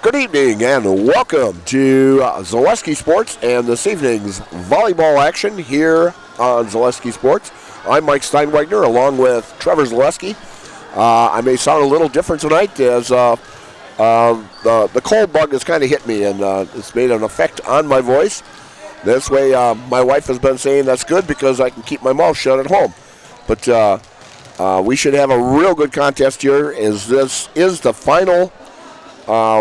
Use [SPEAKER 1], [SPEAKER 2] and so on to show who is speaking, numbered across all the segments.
[SPEAKER 1] Good evening and welcome to Zaleski Sports and this evening's volleyball action here on Zaleski Sports. I'm Mike Steinwegner along with Trevor Zaleski. I may sound a little different tonight as the cold bug has kind of hit me and it's made an effect on my voice. This way my wife has been saying that's good because I can keep my mouth shut at home. But we should have a real good contest here as this is the final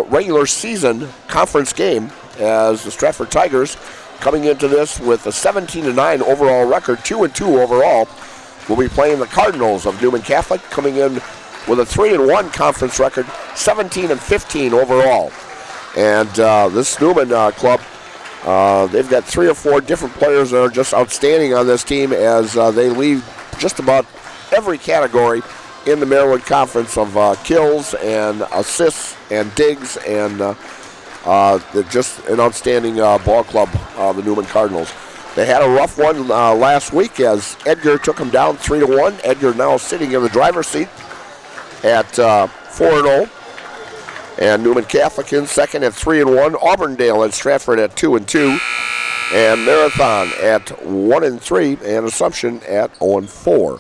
[SPEAKER 1] regular season conference game as the Stratford Tigers coming into this with a 17-9 overall record, 2-2 overall. Will be playing the Cardinals of Newman Catholic coming in with a 3-1 conference record, 17-15 overall. And this Newman club, they've got 3 or 4 different players that are just outstanding on this team as they lead just about every category in the Maryland Conference of kills and assists and digs, and they're just an outstanding ball club, the Newman Cardinals. They had a rough one last week as Edgar took them down 3-1. Edgar now sitting in the driver's seat at 4-0. And Newman Catholic in second at 3-1. Auburndale and Stratford at 2-2. And Marathon at 1-3. And Assumption at 0-4.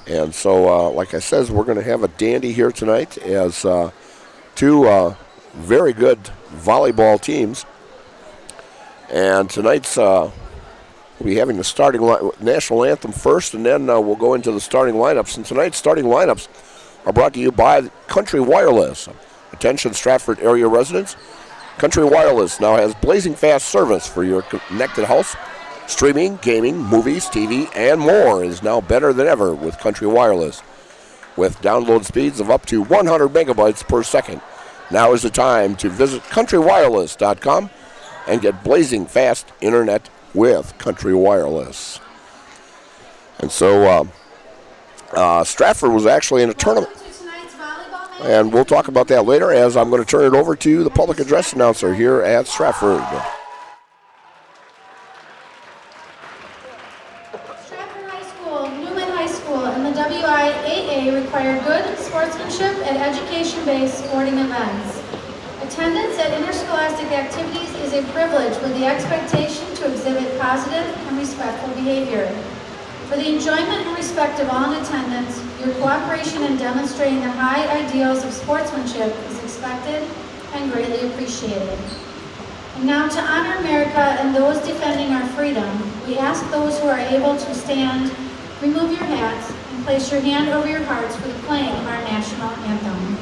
[SPEAKER 1] And so, like I said, we're going to have a dandy here tonight as two very good volleyball teams. And tonight's we'll be having the starting national anthem first, and then we'll go into the starting lineups. And tonight's starting lineups are brought to you by Country Wireless. Attention Stratford area residents. Country Wireless now has blazing fast service for your connected house. Streaming, gaming, movies, TV, and more is now better than ever with Country Wireless. With download speeds of up to 100 megabytes per second. Now is the time to visit countrywireless.com and get blazing fast internet with Country Wireless. And so Stratford was actually in a tournament. And we'll talk about that later as I'm going to turn it over to the public address announcer here at Stratford.
[SPEAKER 2] WIAA require good sportsmanship at education-based sporting events. Attendance at interscholastic activities is a privilege with the expectation to exhibit positive and respectful behavior. For the enjoyment and respect of all in attendance, your cooperation in demonstrating the high ideals of sportsmanship is expected and greatly appreciated. And now to honor America and those defending our freedom, we ask those who are able to stand, remove your hats, and place your hand over your hearts for the playing of our national anthem.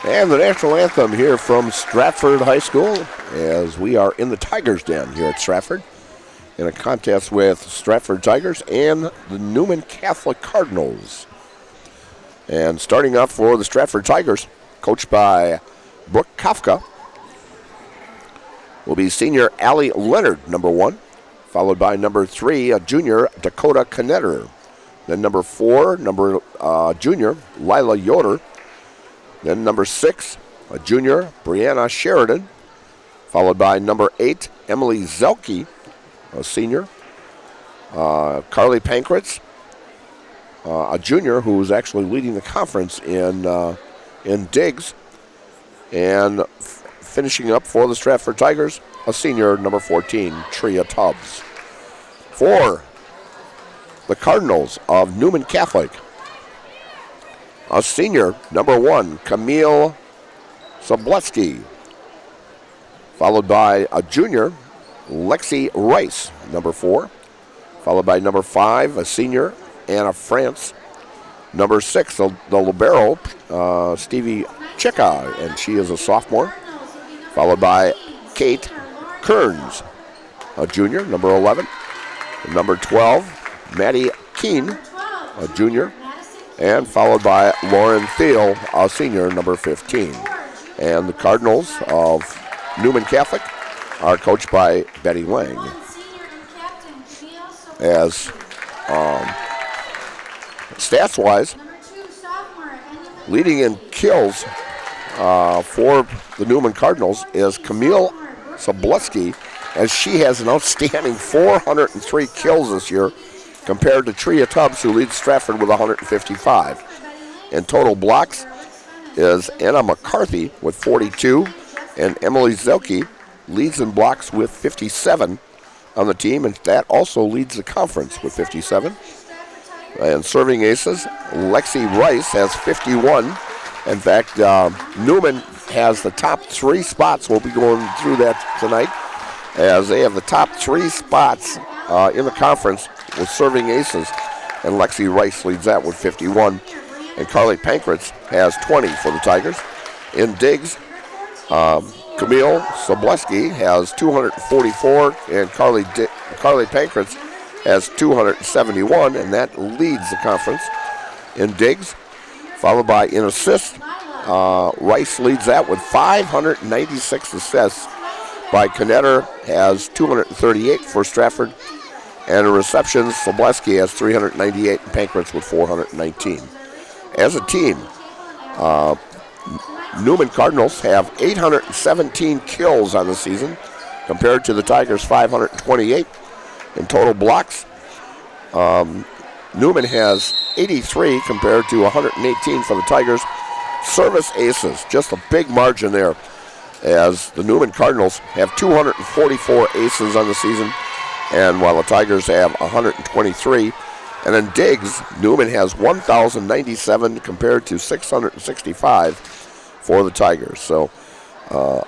[SPEAKER 1] And the national anthem here from Stratford High School as we are in the Tigers Den here at Stratford in a contest with Stratford Tigers and the Newman Catholic Cardinals. And starting off for the Stratford Tigers, coached by Brooke Kafka, will be senior Allie Leonard, number 1, followed by number 3, junior Dakota Knetter. Then number 4, junior Lila Yoder. Then number 6, a junior, Brianna Sheridan, followed by number 8, Emily Zelke, a senior, Carly Pankratz, a junior who's actually leading the conference in digs. And finishing up for the Stratford Tigers, a senior, number 14, Tria Tubbs. For the Cardinals of Newman Catholic, a senior, number 1, Camille Sobletsky. Followed by a junior, Lexi Rice, number 4. Followed by number 5, a senior, Anna France. Number 6, the libero, Stevie Chicka, and she is a sophomore. Followed by Kate Kearns, a junior, number 11. Number 12, Maddie Keene, a junior. And followed by Lauren Thiel, a senior, number 15. And the Cardinals of Newman Catholic are coached by Betty Lang. As stats-wise, leading in kills for the Newman Cardinals is Camille Sobletsky, as she has an outstanding 403 kills this year compared to Tria Tubbs, who leads Stratford with 155. In total blocks is Anna McCarthy with 42, and Emily Zelke leads in blocks with 57 on the team, and that also leads the conference with 57. And serving aces, Lexi Rice has 51. In fact, Newman has the top 3 spots. We'll be going through that tonight, as they have the top 3 spots in the conference with serving aces, and Lexi Rice leads that with 51. And Carly Pankratz has 20 for the Tigers. In digs, Camille Sobletsky has 244, and Carly Pankratz has 271, and that leads the conference in digs. Followed by in assists, Rice leads that with 596 assists. By Knetter has 238 for Stratford. And in receptions, Sobletsky has 398, and Pankratz with 419. As a team, Newman Cardinals have 817 kills on the season, compared to the Tigers' 528. In total blocks, Newman has 83 compared to 118 for the Tigers. Service aces, just a big margin there, as the Newman Cardinals have 244 aces on the season, and while the Tigers have 123. And in digs, Newman has 1,097 compared to 665 for the Tigers. So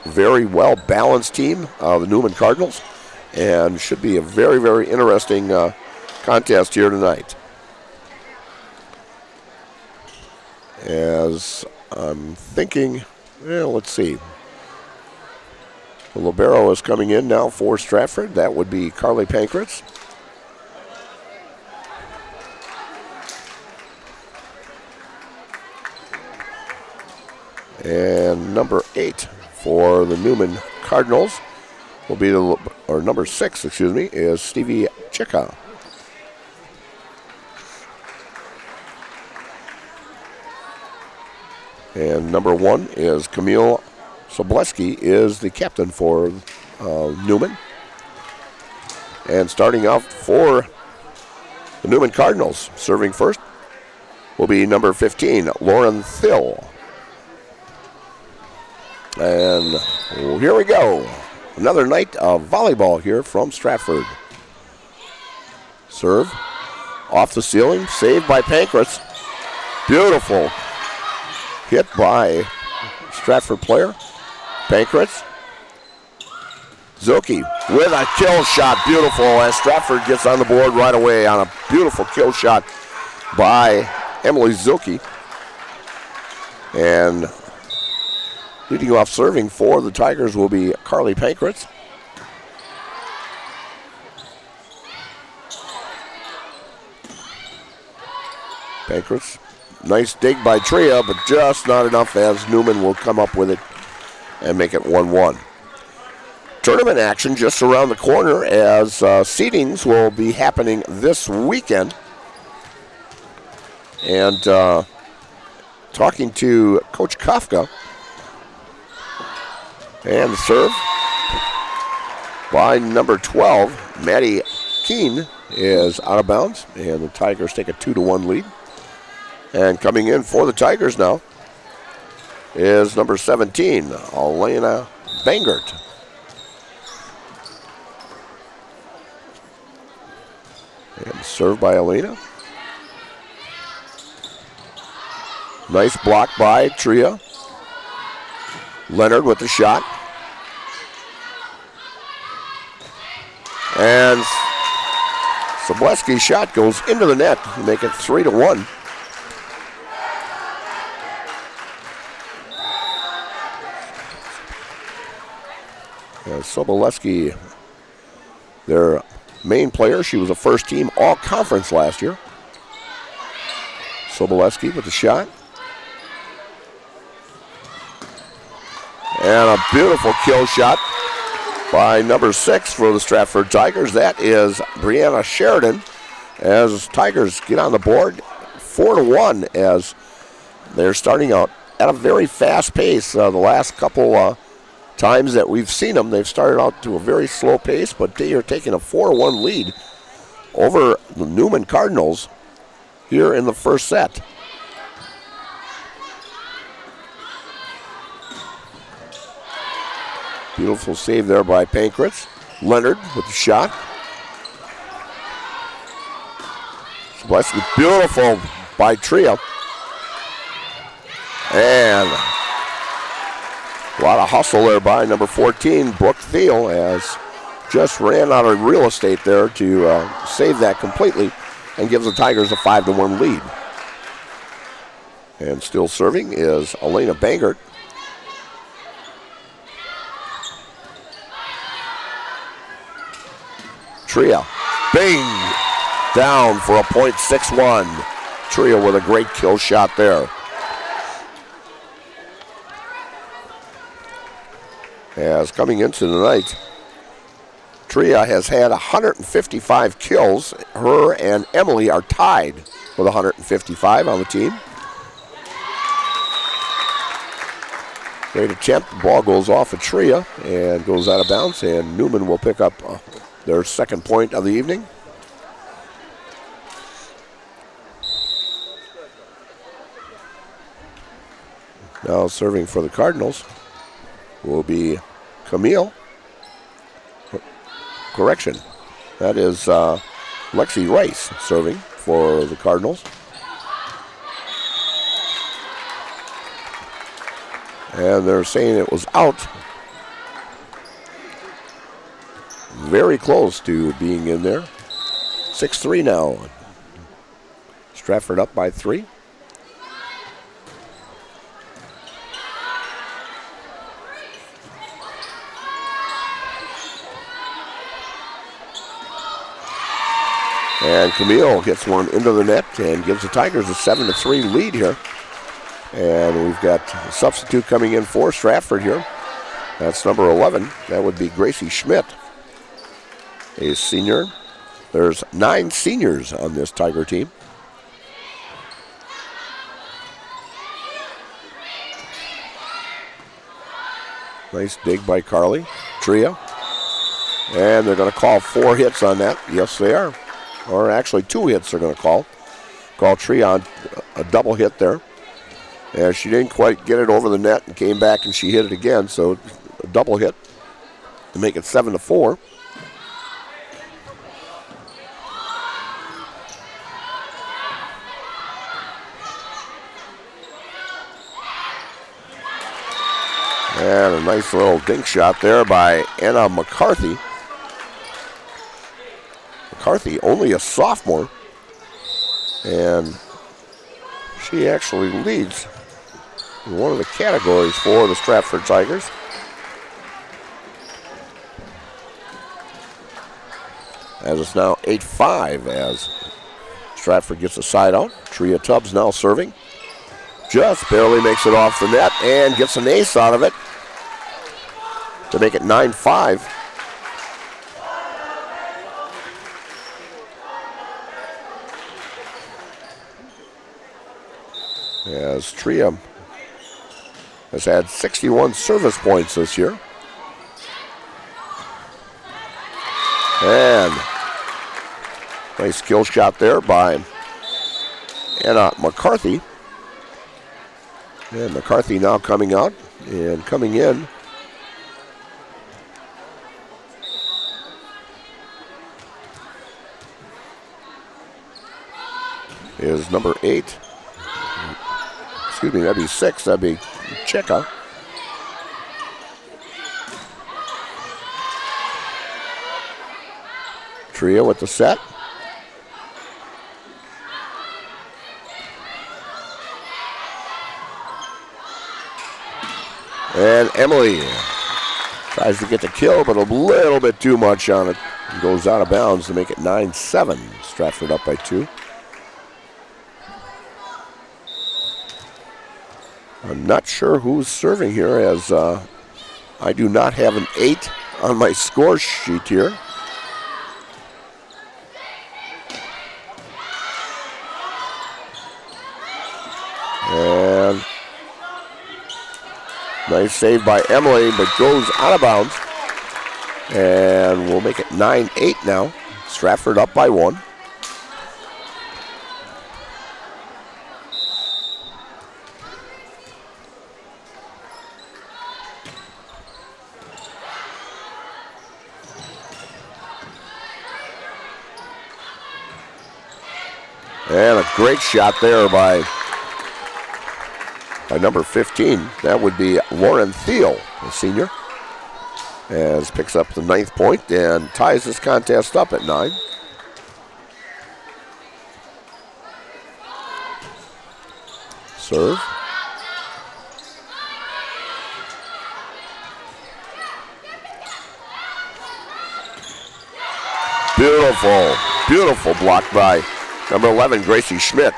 [SPEAKER 1] very well-balanced team, the Newman Cardinals, and should be a very, very interesting contest here tonight. As I'm thinking, let's see. The libero is coming in now for Stratford. That would be Carly Pankratz. And number 8 for the Newman Cardinals will be number 6, is Stevie Chicka. And number 1 is Camille Sobletsky, is the captain for Newman. And starting out for the Newman Cardinals, serving first, will be number 15, Lauren Thiel. And here we go. Another night of volleyball here from Stratford. Serve off the ceiling, saved by Pankratz. Beautiful hit by Stratford player. Pankratz. Zoki with a kill shot. Beautiful, as Stratford gets on the board right away on a beautiful kill shot by Emily Zoki. And leading off serving for the Tigers will be Carly Pankratz. Pankratz, nice dig by Tria, but just not enough, as Newman will come up with it and make it 1-1. Tournament action just around the corner, as seedings will be happening this weekend. And talking to Coach Kafka, and the serve by number 12, Maddie Keene, is out of bounds, and the Tigers take a 2-1 lead. And coming in for the Tigers now is number 17, Elena Bangert. And served by Elena. Nice block by Tria. Leonard with the shot. And Sobleski's shot goes into the net to make it 3-1. Soboleski, their main player. She was a first-team all-conference last year. Soboleski with the shot. And a beautiful kill shot by number 6 for the Stratford Tigers. That is Brianna Sheridan. As Tigers get on the board, 4-1 as they're starting out at a very fast pace. The last couple times that we've seen them, they've started out to a very slow pace, but they are taking a 4-1 lead over the Newman Cardinals here in the first set. Beautiful save there by Pankratz. Leonard with the shot. Beautiful by Tria. And a lot of hustle there by number 14, Brooke Thiel, as just ran out of real estate there to save that completely and gives the Tigers a 5-1 lead. And still serving is Elena Bangert. Tria, bing, down for a .61. Tria with a great kill shot there. As coming into the night, Tria has had 155 kills. Her and Emily are tied with 155 on the team. Great attempt. The ball goes off of Tria and goes out of bounds, and Newman will pick up their second point of the evening. Now serving for the Cardinals will be Camille. Correction. That is Lexi Rice serving for the Cardinals. And they're saying it was out. Very close to being in there. 6-3 now. Stratford up by 3. And Camille gets one into the net and gives the Tigers a 7-3 lead here. And we've got a substitute coming in for Stratford here. That's number 11. That would be Gracie Schmidt, a senior. There's 9 seniors on this Tiger team. Nice dig by Carly. Tria. And they're going to call 4 hits on that. Yes, they are. Or actually 2 hits they're going to call. Call Tria on a double hit there. And she didn't quite get it over the net and came back and she hit it again. So a double hit to make it 7-4. And a nice little dink shot there by Anna McCarthy. McCarthy, only a sophomore. And she actually leads in one of the categories for the Stratford Tigers. As it's now 8-5 as Stratford gets a side out. Tria Tubbs now serving. Just barely makes it off the net and gets an ace out of it to make it 9-5. As Tria has had 61 service points this year. And nice skill shot there by Anna McCarthy. And McCarthy now coming out and coming in. Is number 8. Excuse me, that'd be 6. That'd be Chika. Tria with the set. And Emily tries to get the kill, but a little bit too much on it. Goes out of bounds to make it 9-7. Stratford up by 2. I'm not sure who's serving here, as I do not have an 8 on my score sheet here. And nice save by Emily, but goes out of bounds. And we'll make it 9-8 now. Stratford up by 1. And a great shot there by number 15. That would be Lauren Thiel, a senior, as picks up the 9th point and ties this contest up at 9. Serve. Beautiful, beautiful block by number 11, Gracie Schmidt.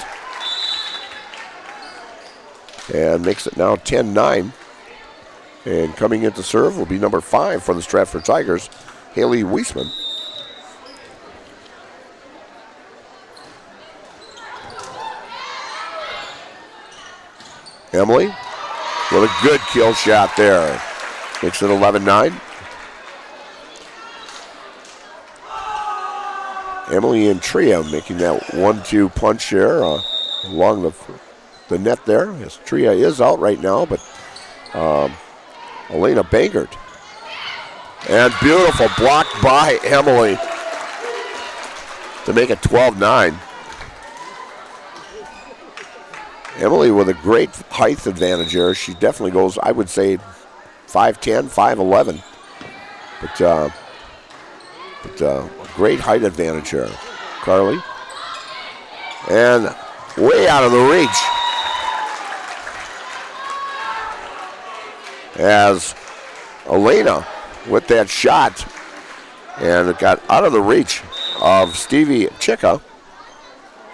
[SPEAKER 1] And makes it now 10-9. And coming in to serve will be number 5 for the Stratford Tigers, Haley Weisman. Emily with a good kill shot there. Makes it 11-9. Emily and Tria making that 1-2 punch there along the net there. As Tria is out right now, but Elena Bangert. And beautiful block by Emily to make it 12-9. Emily with a great height advantage here. She definitely goes, I would say, 5'10", 5'11". But a great height advantage here. Carly. And way out of the reach. As Elena with that shot. And it got out of the reach of Stevie Chika.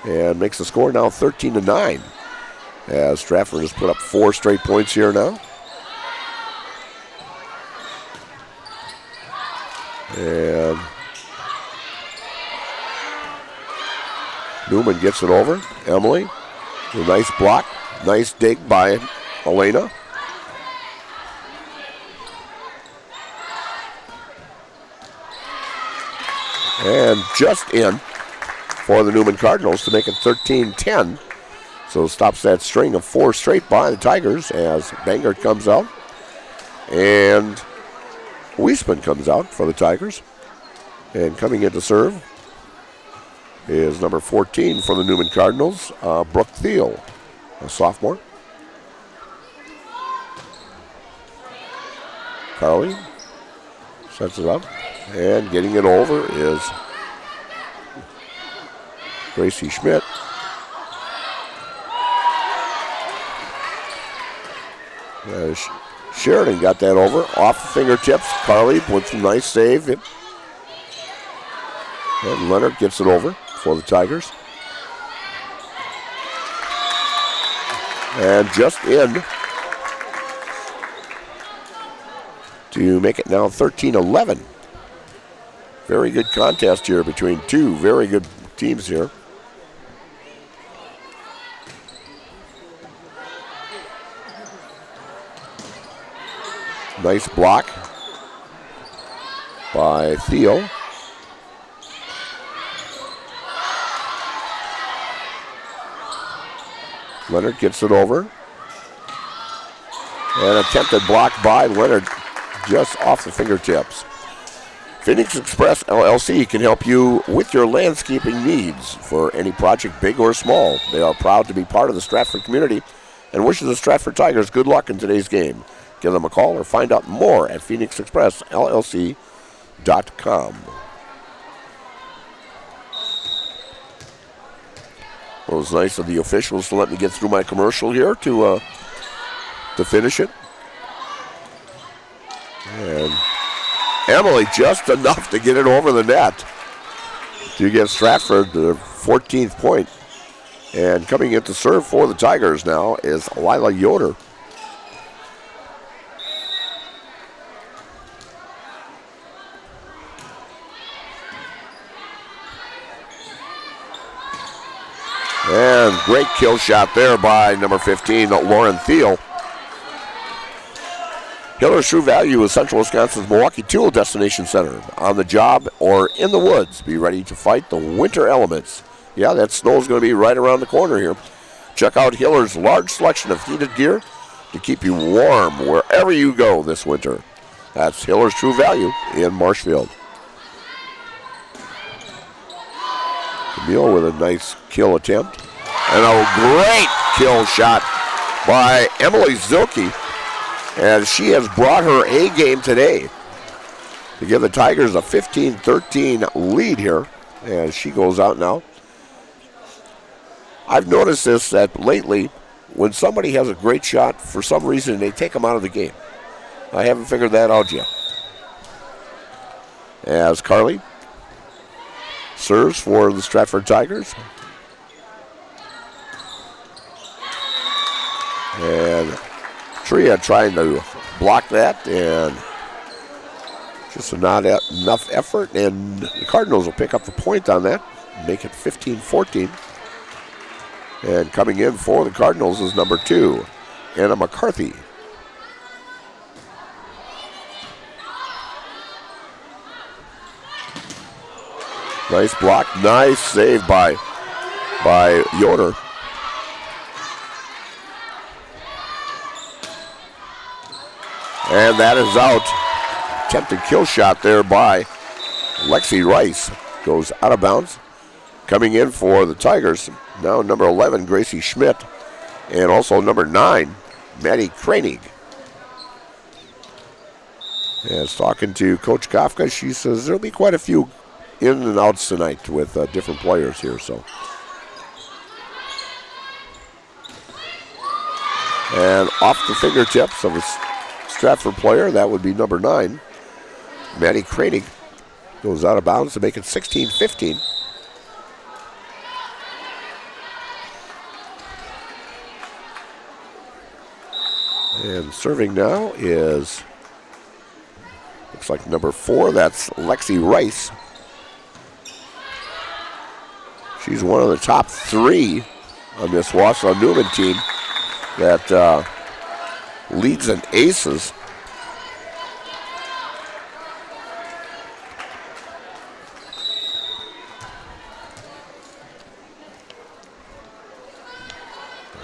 [SPEAKER 1] And makes the score now 13-9. As Stratford has put up 4 straight points here now. And Newman gets it over. Emily, a nice block. Nice dig by Elena. And just in for the Newman Cardinals to make it 13-10. So stops that string of 4 straight by the Tigers as Bangert comes out. And Weisman comes out for the Tigers. And coming in to serve is number 14 for the Newman Cardinals, Brooke Thiel, a sophomore. Carly sets it up. And getting it over is Gracie Schmidt. Sheridan got that over off the fingertips. Carly with a nice save. And Leonard gets it over for the Tigers. And just in to make it now 13-11. Very good contest here between 2 very good teams here. Nice block by Theo. Leonard gets it over. An attempted block by Leonard just off the fingertips. Phoenix Express LLC can help you with your landscaping needs for any project, big or small. They are proud to be part of the Stratford community and wishes the Stratford Tigers good luck in today's game. Give them a call or find out more at phoenixexpressllc.com. Well, it was nice of the officials to let me get through my commercial here to finish it. And Emily just enough to get it over the net to give Stratford the 14th point. And coming in to serve for the Tigers now is Lila Yoder. And great kill shot there by number 15, Lauren Thiel. Hiller's True Value is Central Wisconsin's Milwaukee Tool Destination Center. On the job or in the woods, be ready to fight the winter elements. Yeah, that snow's going to be right around the corner here. Check out Hiller's large selection of heated gear to keep you warm wherever you go this winter. That's Hiller's True Value in Marshfield. Camille with a nice kill attempt. And a great kill shot by Emily Zilke. And she has brought her A game today to give the Tigers a 15-13 lead here. And she goes out now. I've noticed this, that lately, when somebody has a great shot, for some reason they take them out of the game. I haven't figured that out yet. As Carly serves for the Stratford Tigers. And Tria trying to block that, and just not enough effort, and the Cardinals will pick up the point on that, make it 15-14. And coming in for the Cardinals is number 2, Anna McCarthy. Nice block, nice save by Yoder. And that is out. Attempted kill shot there by Lexi Rice. Goes out of bounds. Coming in for the Tigers, now number 11, Gracie Schmidt. And also number 9, Maddie Kranig. As talking to Coach Kafka, she says there'll be quite a few in and outs tonight with different players here. So, and off the fingertips of a Stratford player, that would be number 9, Maddie Kranig, goes out of bounds to make it 16-15. And serving now is, looks like number 4, that's Lexi Rice. She's one of the top 3 on this Wausau Newman team that leads in aces.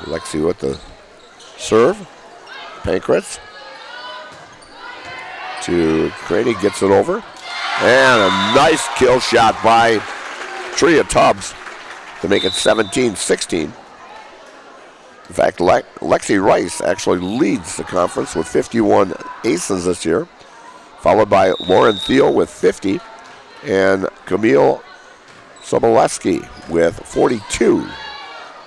[SPEAKER 1] Lexi with the serve. Pankratz to Craney, gets it over. And a nice kill shot by Tria Tubbs to make it 17-16. In fact, Lexi Rice actually leads the conference with 51 aces this year, followed by Lauren Thiel with 50, and Camille Soboleski with 42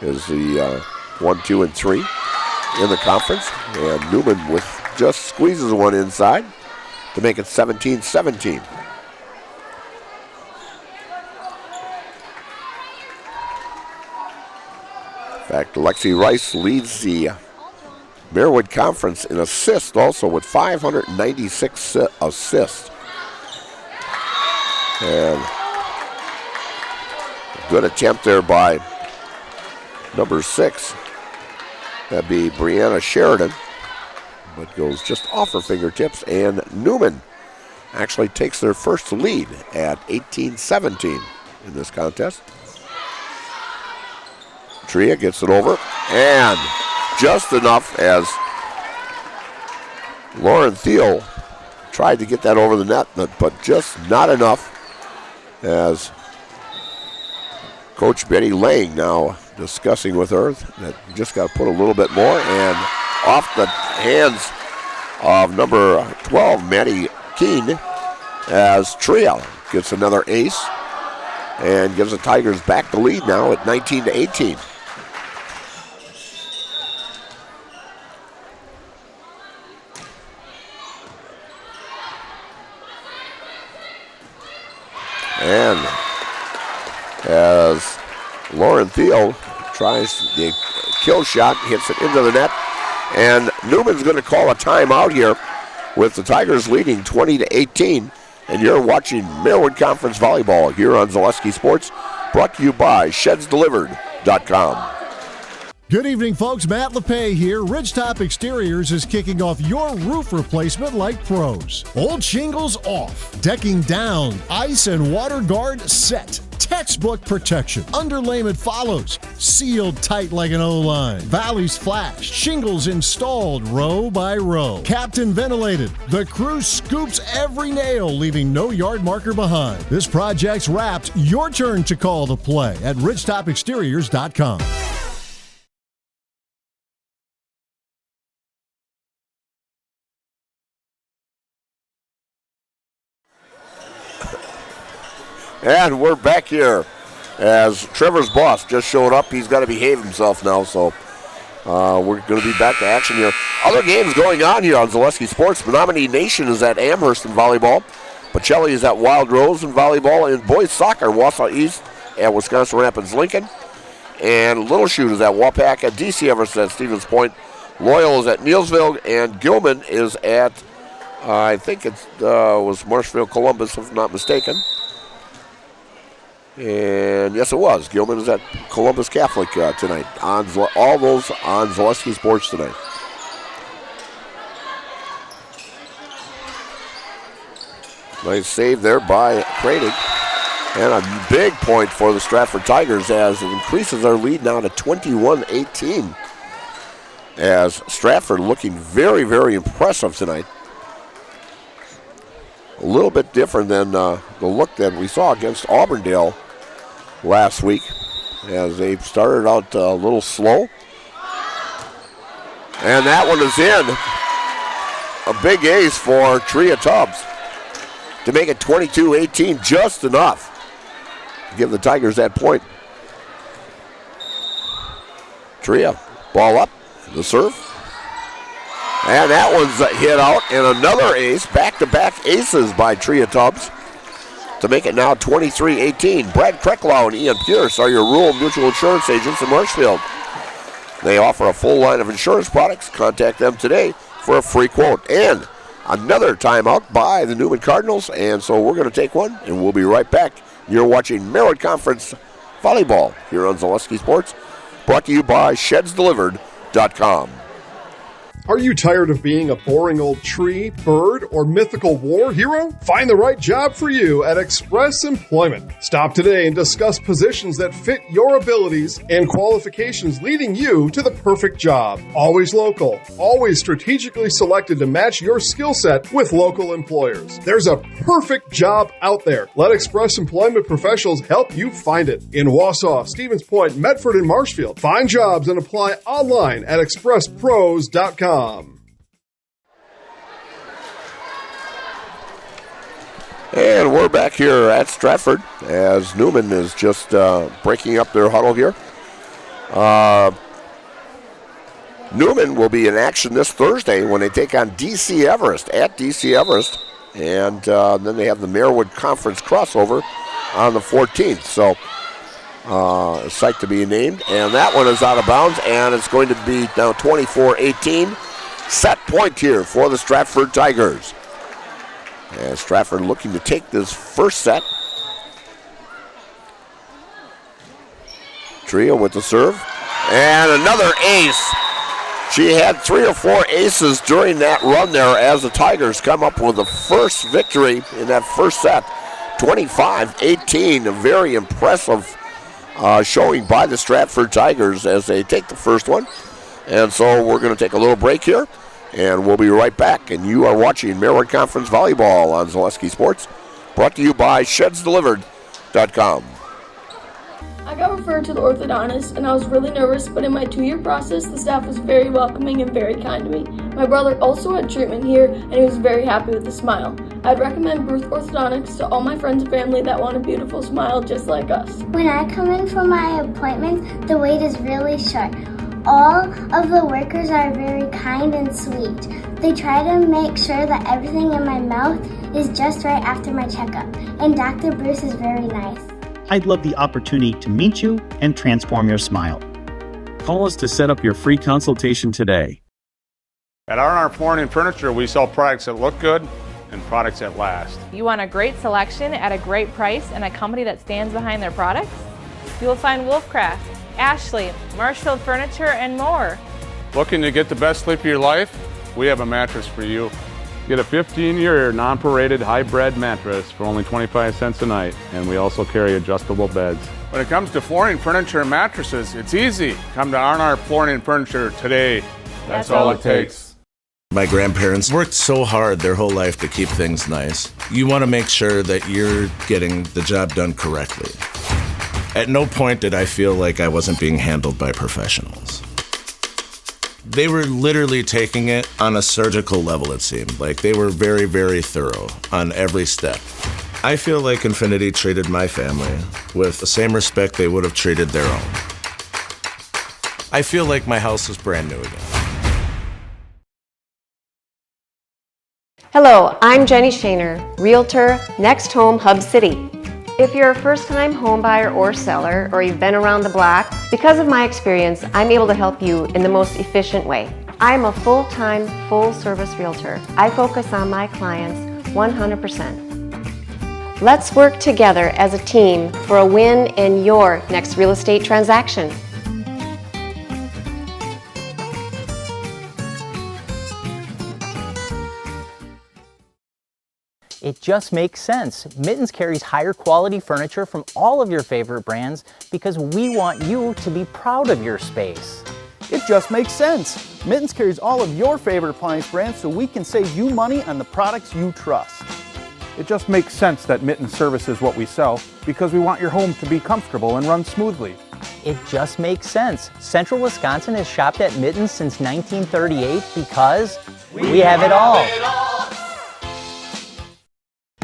[SPEAKER 1] is the 1, 2, and 3 in the conference. And Newman with just squeezes one inside to make it 17-17. In fact, Lexi Rice leads the Marywood Conference in assists also with 596 assists. And a good attempt there by number 6. That'd be Brianna Sheridan, but goes just off her fingertips. And Newman actually takes their first lead at 18-17 in this contest. Tria gets it over, and just enough as Lauren Thiel tried to get that over the net, but just not enough as Coach Betty Lang now discussing with her that you just got to put a little bit more, and off the hands of number 12, Maddie Keene, as Tria gets another ace and gives the Tigers back the lead now at 19-18. And as Lauren Thiel tries the kill shot, hits it into the net, and Newman's going to call a timeout here with the Tigers leading 20-18. And you're watching Marywood Conference Volleyball here on Zaleski Sports, brought to you by ShedsDelivered.com.
[SPEAKER 3] Good evening, folks. Matt LePay here. Ridgetop Exteriors is kicking off your roof replacement like pros. Old shingles off, decking down, ice and water guard set. Textbook protection. Underlayment follows. Sealed tight like an O-line. Valleys flashed. Shingles installed row by row. Captain ventilated. The crew scoops every nail, leaving no yard marker behind. This project's wrapped. Your turn to call the play at ridgetopexteriors.com.
[SPEAKER 1] And we're back here as Trevor's boss just showed up. He's got to behave himself now, so we're going to be back to action here. Other games going on here on Zaleski Sports. Menominee Nation is at Amherst in volleyball. Pacelli is at Wild Rose in volleyball. And boys soccer, Wausau East at Wisconsin Rapids Lincoln. And Little Chute is at Wapak at DC Everest at Stevens Point. Loyal is at Neilsville. And Gilman is at, I think it was Marshfield Columbus, if I'm not mistaken. And yes, it was. Gilman is at Columbus Catholic tonight. All those on Zaleski Sports tonight. Nice save there by Kradig. And a big point for the Stratford Tigers as it increases our lead now to 21-18. As Stratford looking very, very impressive tonight. A little bit different than the look that we saw against Auburndale last week, as they started out a little slow. And that one is in. A big ace for Tria Tubbs to make it 22-18, just enough to give the Tigers that point. Tria, ball up, the serve. And that one's hit out, and another ace, back-to-back aces by Tria Tubbs to make it now 23-18. Brad Krecklau and Ian Pierce are your rural mutual insurance agents in Marshfield. They offer a full line of insurance products. Contact them today for a free quote. And another timeout by the Newman Cardinals, and so we're going to take one, and we'll be right back. You're watching Marywood Conference Volleyball here on Zaleski Sports, brought to you by ShedsDelivered.com.
[SPEAKER 4] Are you tired of being a boring old tree, bird, or mythical war hero? Find the right job for you at Express Employment. Stop today and discuss positions that fit your abilities and qualifications, leading you to the perfect job. Always local, always strategically selected to match your skill set with local employers. There's a perfect job out there. Let Express Employment professionals help you find it. In Wausau, Stevens Point, Medford, and Marshfield. Find jobs and apply online at expresspros.com.
[SPEAKER 1] And we're back here at Stratford as Newman is just breaking up their huddle here. Newman will be in action this Thursday when they take on DC Everest at DC Everest. And then they have the Marywood Conference crossover on the 14th. So a site to be named. And that one is out of bounds, and it's going to be now 24-18. Set point here for the Stratford Tigers. And Stratford looking to take this first set. Tria with the serve. And another ace. She had 3 or 4 aces during that run there as the Tigers come up with the first victory in that first set. 25-18, a very impressive showing by the Stratford Tigers as they take the first one. And so we're going to take a little break here, and we'll be right back. And you are watching Maryland Conference Volleyball on Zaleski Sports, brought to you by ShedsDelivered.com.
[SPEAKER 5] I got referred to the orthodontist, and I was really nervous, but in my 2-year process, the staff was very welcoming and very kind to me. My brother also had treatment here, and he was very happy with the smile. I'd recommend Ruth Orthodontics to all my friends and family that want a beautiful smile just like us.
[SPEAKER 6] When I come in for my appointment, the wait is really short. All of the workers are very kind and sweet. They try to make sure that everything in my mouth is just right after my checkup, and Dr. Bruce is very nice.
[SPEAKER 7] I'd love the opportunity to meet you and transform your smile.
[SPEAKER 8] Call us to set up your free consultation today.
[SPEAKER 9] At R&R Flooring and Furniture, we sell products that look good and products that last.
[SPEAKER 10] You want a great selection at a great price and a company that stands behind their products? You will find Wolfcraft, Ashley, Marshfield Furniture, and more.
[SPEAKER 9] Looking to get the best sleep of your life? We have a mattress for you. Get a 15-year non-paraded high-bred mattress for only 25 cents a night, and we also carry adjustable beds. When it comes to flooring, furniture, and mattresses, it's easy. Come to R&R Flooring and Furniture today. That's all it takes.
[SPEAKER 11] My grandparents worked so hard their whole life to keep things nice. You want to make sure that you're getting the job done correctly. At no point did I feel like I wasn't being handled by professionals. They were literally taking it on a surgical level, it seemed. Like they were very, very thorough on every step. I feel like Infinity treated my family with the same respect they would have treated their own. I feel like my house is brand new again.
[SPEAKER 12] Hello, I'm Jenny Shaner, Realtor, Next Home Hub City. If you're a first-time home buyer or seller, or you've been around the block, because of my experience, I'm able to help you in the most efficient way. I'm a full-time, full-service realtor. I focus on my clients 100%. Let's work together as a team for a win in your next real estate transaction.
[SPEAKER 13] It just makes sense. Mittens carries higher quality furniture from all of your favorite brands because we want you to be proud of your space.
[SPEAKER 14] It just makes sense. Mittens carries all of your favorite appliance brands so we can save you money on the products you trust.
[SPEAKER 15] It just makes sense that Mittens services what we sell because we want your home to be comfortable and run smoothly.
[SPEAKER 13] It just makes sense. Central Wisconsin has shopped at Mittens since 1938 because we have it all.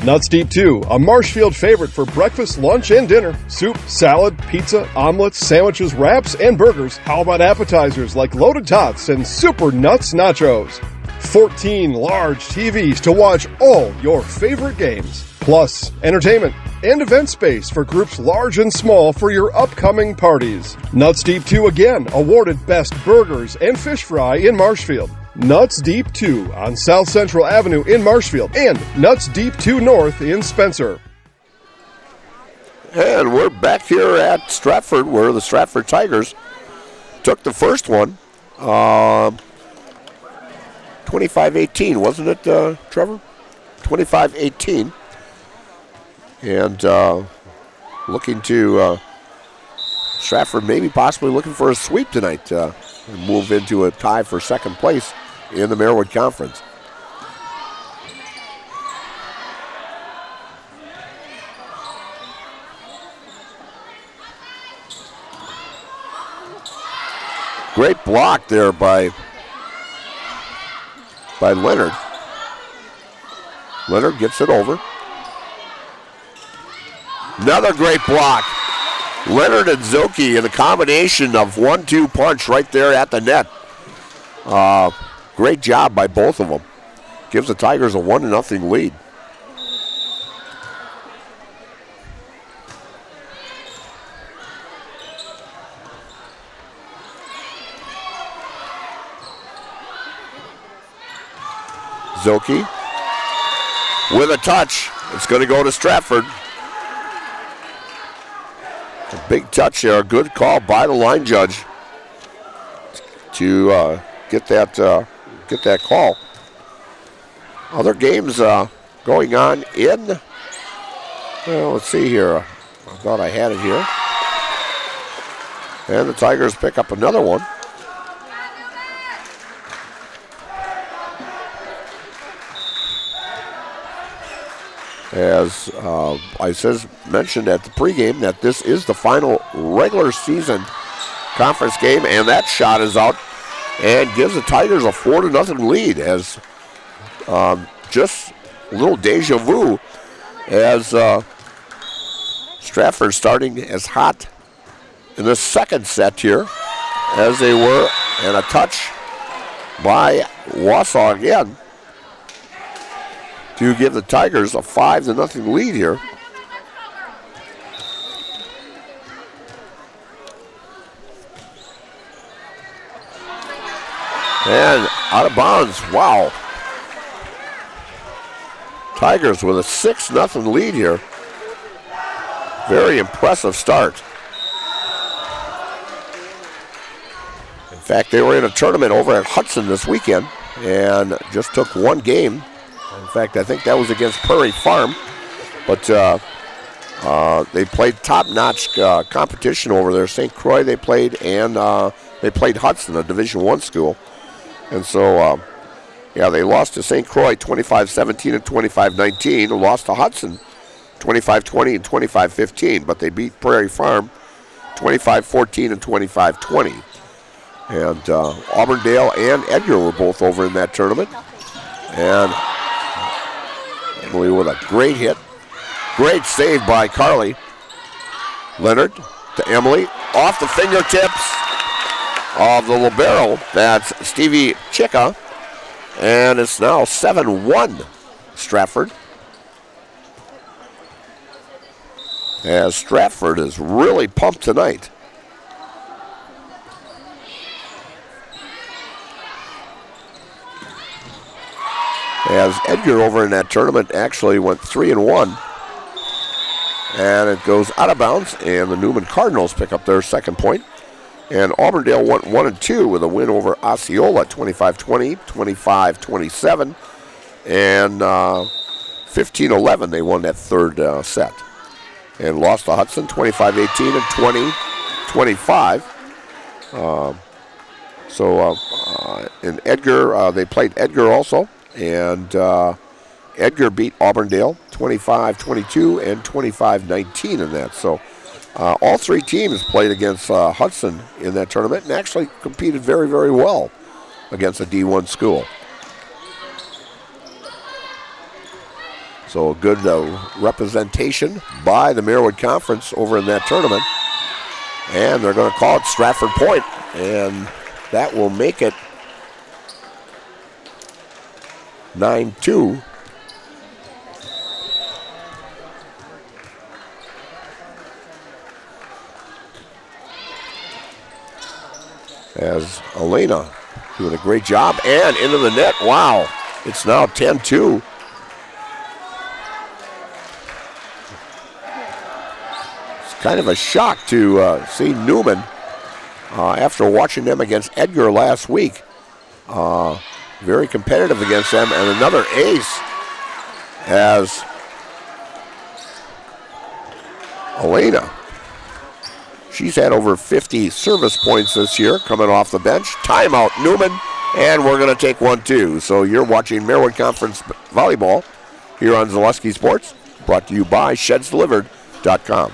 [SPEAKER 4] Nuts Deep 2, a Marshfield favorite for breakfast, lunch, and dinner. Soup, salad, pizza, omelets, sandwiches, wraps, and burgers. How about appetizers like loaded tots and super nuts nachos? 14 large TVs to watch all your favorite games. Plus, entertainment and event space for groups large and small for your upcoming parties. Nuts Deep 2 again awarded Best Burgers and Fish Fry in Marshfield. Nuts Deep 2 on South Central Avenue in Marshfield and Nuts Deep 2 North in Spencer.
[SPEAKER 1] And we're back here at Stratford where the Stratford Tigers took the first one. 25-18, wasn't it, Trevor? 25-18. And looking to Stratford maybe possibly looking for a sweep tonight and move into a tie for second place in the Marywood Conference. Great block there by Leonard. Leonard gets it over. Another great block. Leonard and Zoki in a combination of 1-2 punch right there at the net. Great job by both of them. Gives the Tigers a 1-0 lead. Zoki with a touch. It's going to go to Stratford. A big touch there. A good call by the line judge to get that call. Other games going on in. Well, let's see here. I thought I had it here. And the Tigers pick up another one. As I mentioned at the pregame that this is the final regular season conference game, and that shot is out and gives the Tigers a 4-0 lead. As just a little deja vu as Stratford starting as hot in the second set here as they were, and a touch by Wausau again to give the Tigers a 5-0 lead here. And out of bounds, wow. Tigers with a 6-0 lead here. Very impressive start. In fact, they were in a tournament over at Hudson this weekend and just took one game. In fact, I think that was against Prairie Farm. But they played top-notch competition over there. St. Croix they played, and they played Hudson, a Division I school. And so, they lost to St. Croix 25-17 and 25-19. Lost to Hudson 25-20 and 25-15. But they beat Prairie Farm 25-14 and 25-20. And Auburndale and Edgar were both over in that tournament. And Emily with a great hit. Great save by Carly. Leonard to Emily. Off the fingertips of the libero. That's Stevie Chicka. And it's now 7-1 Stratford. As Stratford is really pumped tonight. As Edgar over in that tournament actually went 3-1. And it goes out of bounds, and the Newman Cardinals pick up their second point. And Auburndale went 1-2 with a win over Osceola, 25-20, 25-27, and 15-11. They won that third set. And lost to Hudson, 25-18 and 20-25. In Edgar, they played Edgar also. And Edgar beat Auburndale 25-22 and 25-19 in that. So all three teams played against Hudson in that tournament and actually competed very, very well against a D1 school. So a good representation by the Marywood Conference over in that tournament. And they're going to call it Stratford Point. And that will make it 9-2. As Elena doing a great job and into the net. Wow, it's now 10-2. It's kind of a shock to see Newman after watching them against Edgar last week. Very competitive against them, and another ace as Elena. She's had over 50 service points this year coming off the bench. Timeout, Newman, and we're going to take one too. So you're watching Marywood Conference Volleyball here on Zaleski Sports, brought to you by ShedsDelivered.com.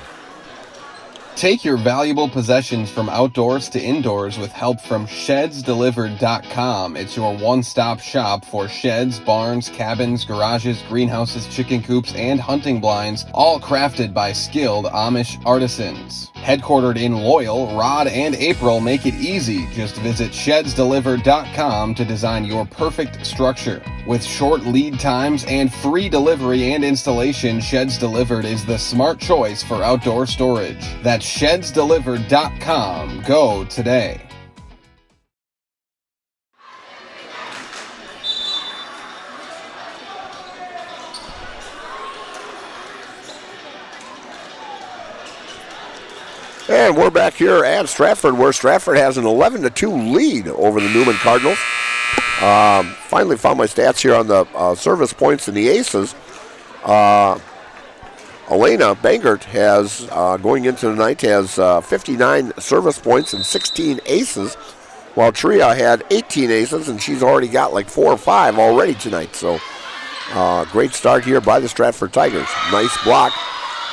[SPEAKER 16] Take your valuable possessions from outdoors to indoors with help from ShedsDelivered.com. It's your one-stop shop for sheds, barns, cabins, garages, greenhouses, chicken coops, and hunting blinds, all crafted by skilled Amish artisans. Headquartered in Loyal, Rod and April make it easy. Just visit ShedsDelivered.com to design your perfect structure. With short lead times and free delivery and installation, Sheds Delivered is the smart choice for outdoor storage. That's ShedsDelivered.com. Go today.
[SPEAKER 1] And we're back here at Stratford, where Stratford has an 11-2 lead over the Newman Cardinals. Finally found my stats here on the service points and the aces. Elena Bangert has, going into the night, has 59 service points and 16 aces, while Tria had 18 aces, and she's already got like 4 or 5 already tonight. So great start here by the Stratford Tigers. Nice block,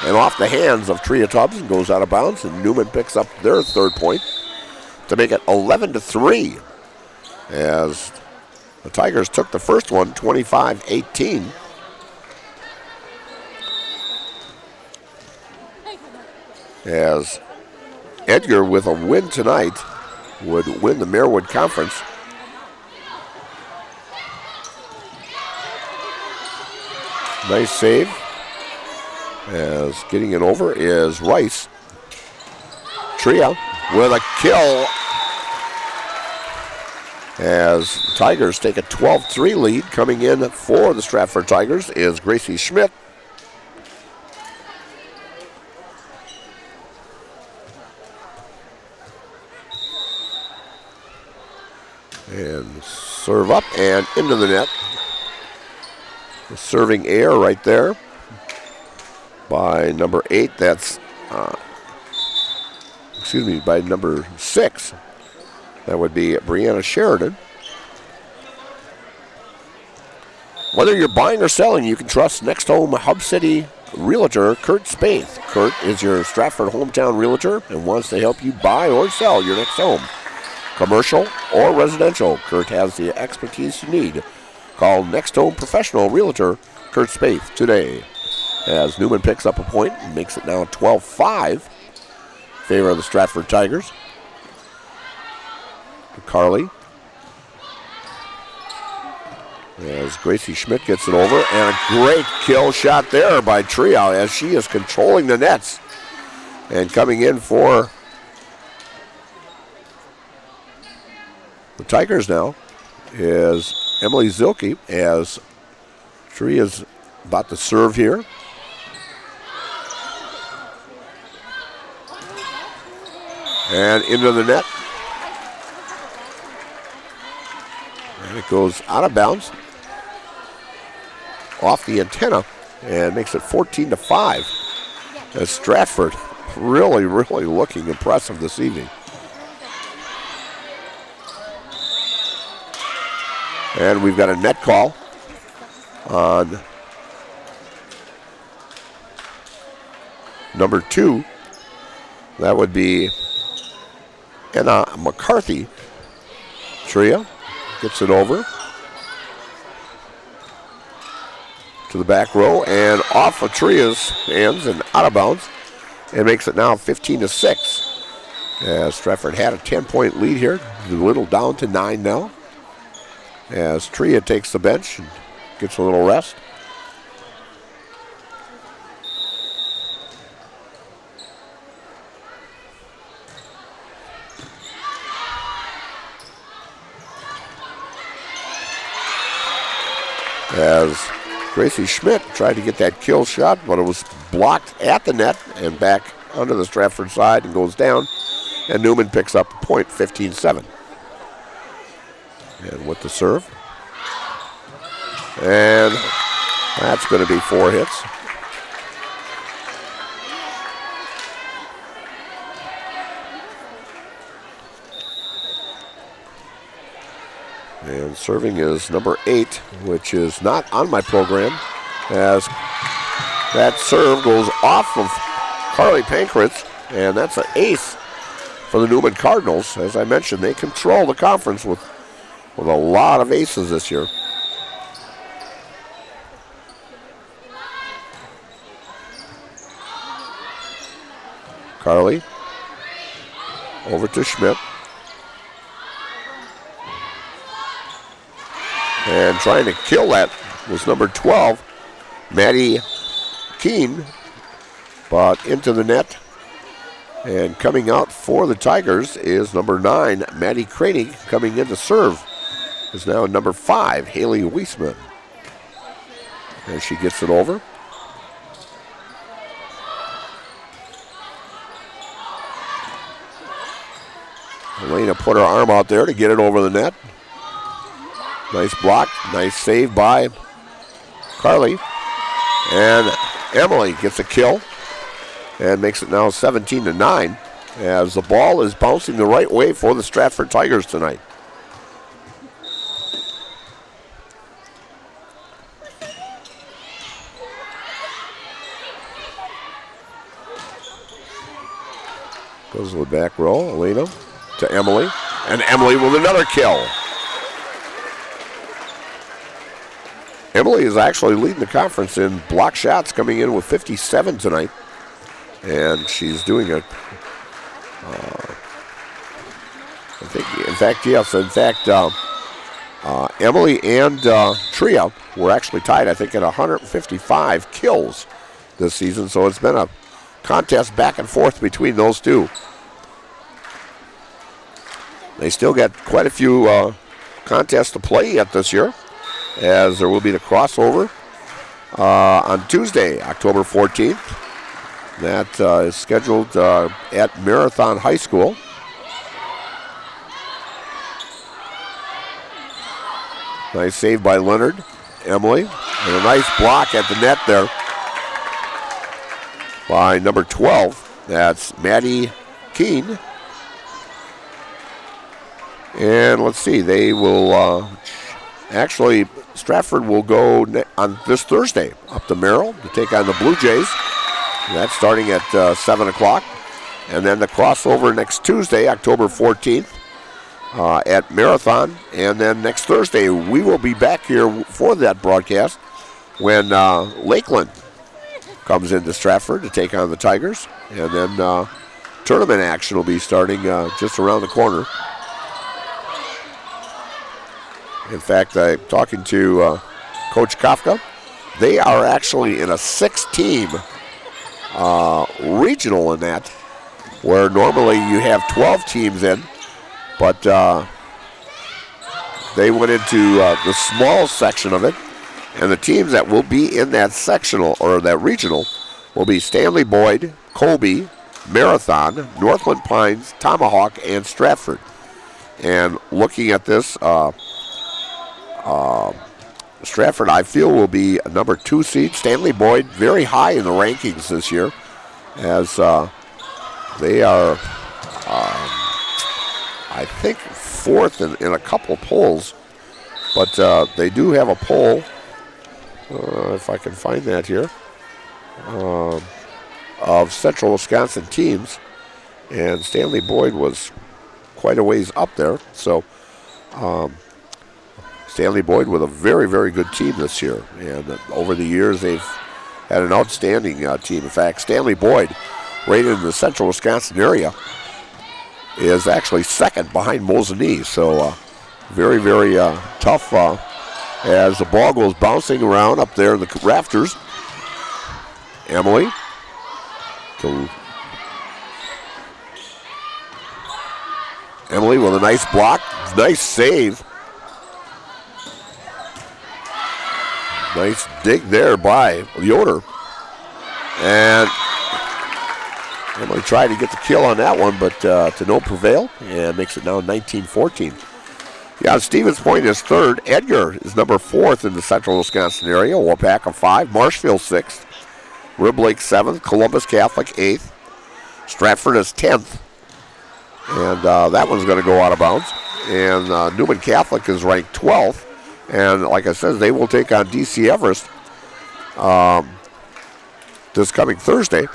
[SPEAKER 1] and off the hands of Tria Tubbs and goes out of bounds, and Newman picks up their 3rd point to make it 11-3, as the Tigers took the first one 25-18. As Edgar, with a win tonight, would win the Marewood Conference. Nice save. As getting it over is Rice. Tria with a kill. As Tigers take a 12-3 lead. Coming in for the Stratford Tigers is Gracie Schmidt. And serve up and into the net. The serving error right there by number 8. That's, by number 6. That would be Brianna Sheridan. Whether you're buying or selling, you can trust Next Home Hub City Realtor Kurt Spaeth. Kurt is your Stratford hometown realtor and wants to help you buy or sell your next home. Commercial or residential, Kurt has the expertise you need. Call Next Home Professional Realtor Kurt Spaeth today. As Newman picks up a point and makes it now 12-5 in favor of the Stratford Tigers. Carly. As Gracie Schmidt gets it over, and a great kill shot there by Tria as she is controlling the nets. And coming in for the Tigers now is Emily Zilke, as Tria's about to serve here. And into the net. And it goes out of bounds. Off the antenna and makes it 14-5. As Stratford really looking impressive this evening. And we've got a net call on number 2. That would be Anna McCarthy. Tria gets it over to the back row and off of Tria's hands and out of bounds, and makes it now 15-6. As Stratford had a 10-point lead here, a little down to 9 now. As Tria takes the bench and gets a little rest. As Gracie Schmidt tried to get that kill shot, but it was blocked at the net and back under the Stratford side and goes down. And Newman picks up a point, 15-7. And with the serve. And that's going to be 4 hits. And serving is number 8, which is not on my program, as that serve goes off of Carly Pankratz, and that's an ace for the Newman Cardinals. As I mentioned, they control the conference with a lot of aces this year. Carly over to Schmidt. And trying to kill that was number 12, Maddie Keene, but into the net. And coming out for the Tigers is number 9, Maddie Craney. Coming in to serve is now number 5, Haley Weisman. As she gets it over. Elena put her arm out there to get it over the net. Nice block, nice save by Carly. And Emily gets a kill and makes it now 17-9 as the ball is bouncing the right way for the Stratford Tigers tonight. Goes to the back row, Elena to Emily, and Emily with another kill. Emily is actually leading the conference in block shots, coming in with 57 tonight. And she's doing a, Emily and Tria were actually tied, I think, at 155 kills this season. So it's been a contest back and forth between those two. They still got quite a few contests to play yet this year, as there will be the crossover on Tuesday, October 14th. That is scheduled at Marathon High School. Nice save by Leonard. Emily, and a nice block at the net there by number 12. That's Maddie Keene. And let's see, they will actually, Stratford will go on this Thursday up to Merrill to take on the Blue Jays. That's starting at 7 o'clock. And then the crossover next Tuesday, October 14th, at Marathon. And then next Thursday, we will be back here for that broadcast when Lakeland comes into Stratford to take on the Tigers. And then tournament action will be starting just around the corner. In fact, I'm talking to Coach Kafka. They are actually in a 6-team regional in that, where normally you have 12 teams in, but they went into the small section of it, and the teams that will be in that sectional or that regional will be Stanley Boyd, Colby, Marathon, Northland Pines, Tomahawk, and Stratford. And looking at this, Stratford, I feel, will be a number 2 seed. Stanley Boyd very high in the rankings this year, as they are, I think, 4th in a couple polls. But they do have a poll, if I can find that here, of Central Wisconsin teams. And Stanley Boyd was quite a ways up there. So Stanley Boyd with a very, very good team this year. And over the years, they've had an outstanding team. In fact, Stanley Boyd, rated in the Central Wisconsin area, is actually second behind Mosinee. So very, very tough as the ball goes bouncing around up there in the rafters. Emily with a nice block, nice save. Nice dig there by Yoder. And Emily tried to get the kill on that one, but to no prevail, and makes it now 19-14. Yeah, Stevens Point is 3rd. Edgar is number 4th in the Central Wisconsin area. Wapaka 5, Marshfield 6th, Rib Lake 7th, Columbus Catholic 8th, Stratford is 10th, and that one's going to go out of bounds. And Newman Catholic is ranked 12th. And like I said, they will take on DC Everest this coming Thursday.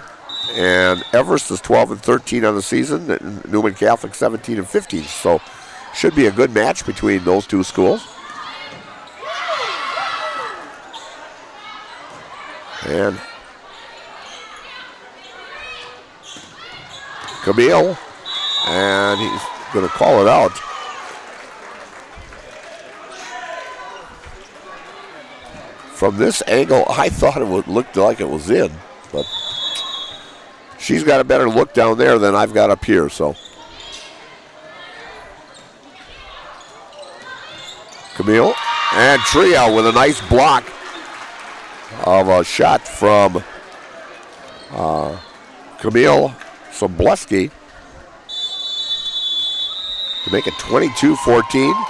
[SPEAKER 1] And Everest is 12-13 on the season, and Newman Catholic 17-15. So should be a good match between those two schools. And Camille, and he's going to call it out. From this angle, I thought it would look like it was in, but she's got a better look down there than I've got up here, so. Camille and Tria with a nice block of a shot from Camille Sobleski to make it 22-14.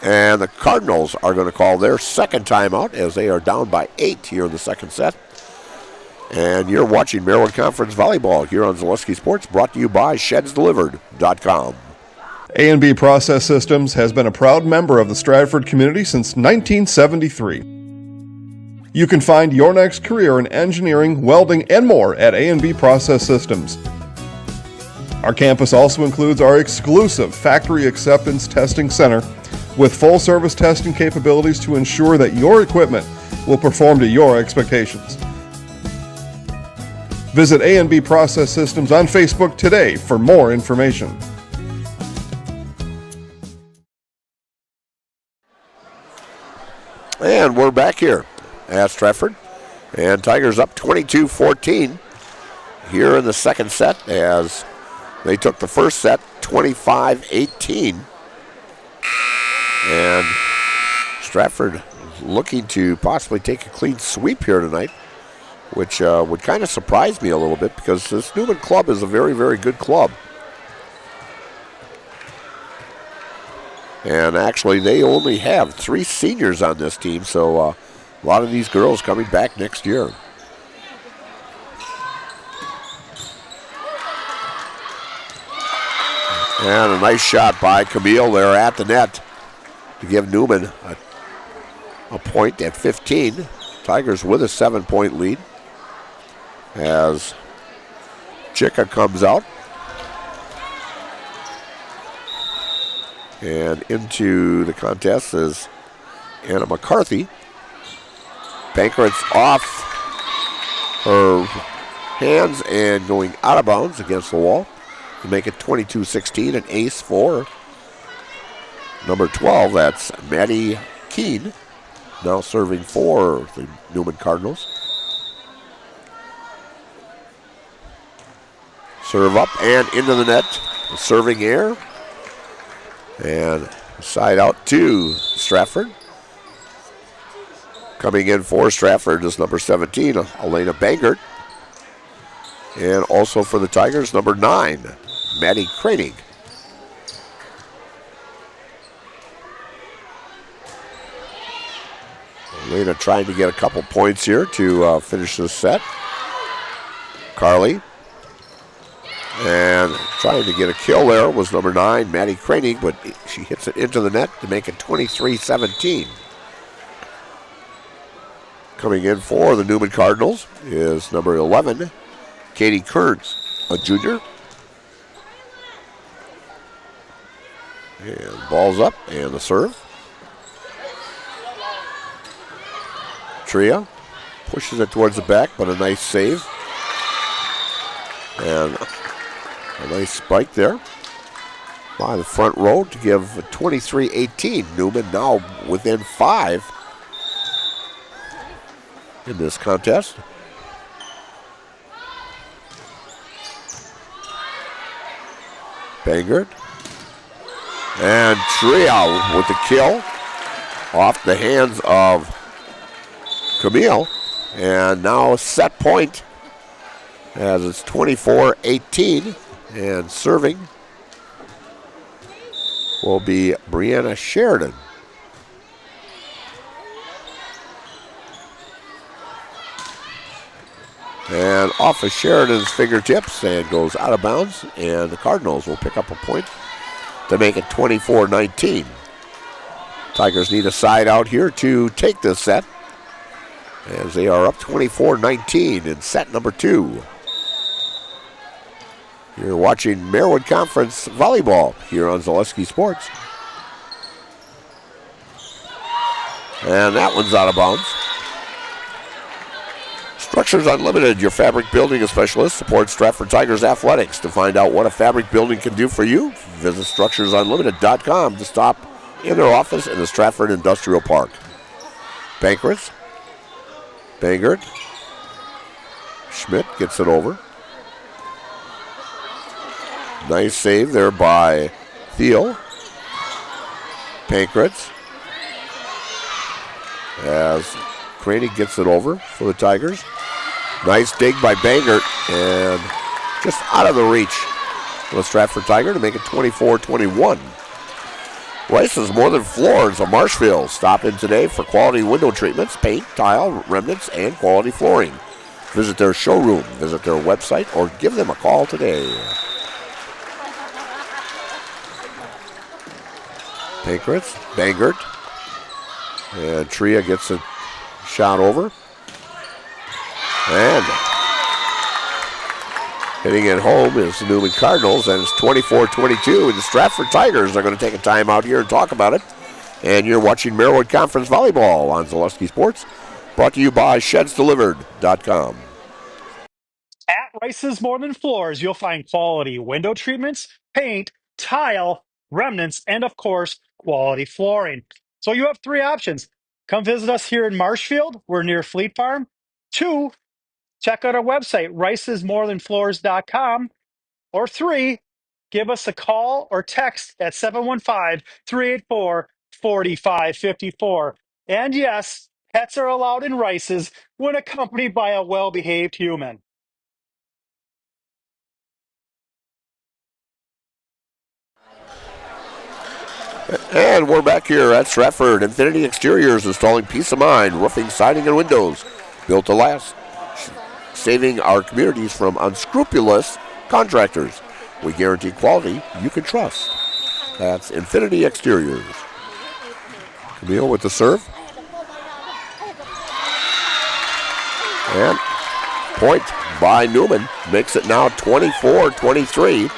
[SPEAKER 1] And the Cardinals are going to call their second timeout as they are down by 8 here in the second set. And you're watching Maryland Conference Volleyball here on Zaleski Sports, brought to you by ShedsDelivered.com.
[SPEAKER 4] A&B Process Systems has been a proud member of the Stratford community since 1973. You can find your next career in engineering, welding, and more at A&B Process Systems. Our campus also includes our exclusive Factory Acceptance Testing Center with full-service testing capabilities to ensure that your equipment will perform to your expectations. Visit A&B Process Systems on Facebook today for more information.
[SPEAKER 1] And we're back here at Stratford. And Tigers up 22-14 here in the second set as they took the first set 25-18. And Stratford looking to possibly take a clean sweep here tonight, which would kind of surprise me a little bit because this Newman club is a very, very good club. And actually, they only have 3 seniors on this team, so a lot of these girls coming back next year. And a nice shot by Camille there at the net to give Newman a point at 15. Tigers with a 7-point lead as Chica comes out. And into the contest is Anna McCarthy. Bankeret's off her hands and going out of bounds against the wall to make it 22-16, an ace for number 12. That's Maddie Keene, now serving for the Newman Cardinals. Serve up and into the net. The serving air. And side out to Stratford. Coming in for Stratford is number 17, Elena Bangert. And also for the Tigers, number 9, Maddie Kranig. Elena trying to get a couple points here to finish this set. Carly. And trying to get a kill there was number 9, Maddie Kranig, but she hits it into the net to make it 23-17. Coming in for the Newman Cardinals is number 11, Katie Kearns, a junior. And ball's up, and the serve. Tria pushes it towards the back, but a nice save. And a nice spike there by the front row to give 23-18. Newman now within 5 in this contest. Bangert. And Tria with the kill off the hands of Camille. And now set point as it's 24-18. And serving will be Brianna Sheridan. And off of Sheridan's fingertips and goes out of bounds. And the Cardinals will pick up a point to make it 24-19. Tigers need a side out here to take this set as they are up 24-19 in set number 2. You're watching Maryland Conference Volleyball here on Zaleski Sports. And that one's out of bounds. Structures Unlimited, your fabric building specialist, supports Stratford Tigers athletics. To find out what a fabric building can do for you, visit StructuresUnlimited.com to stop in their office in the Stratford Industrial Park. Bankeret's. Bangert. Schmidt gets it over. Nice save there by Thiel. Pankratz. As Kranig gets it over for the Tigers. Nice dig by Bangert and just out of the reach of the Stratford Tiger to make it 24-21. Rice is More Than Floors of Marshfield. Stop in today for quality window treatments, paint, tile, remnants, and quality flooring. Visit their showroom, visit their website, or give them a call today. Pankratz, Bangert, and Tria gets a shot over. And hitting it home is the Newman Cardinals, and it's 24-22, and the Stratford Tigers are going to take a time out here and talk about it. And you're watching Merriwood Conference Volleyball on Zaleski Sports, brought to you by ShedsDelivered.com.
[SPEAKER 17] At Rice's More Than Floors, you'll find quality window treatments, paint, tile, remnants, and of course, quality flooring. So you have 3 options. Come visit us here in Marshfield. We're near Fleet Farm. 2, check out our website, ricesmorethanfloors.com. Or 3, give us a call or text at 715-384-4554. And yes, pets are allowed in Rice's when accompanied by a well-behaved human.
[SPEAKER 1] And we're back here at Stratford. Infinity Exteriors installing peace of mind, roofing, siding, and windows built to last, saving our communities from unscrupulous contractors. We guarantee quality you can trust. That's Infinity Exteriors. Camille with the serve. And point by Newman makes it now 24-23.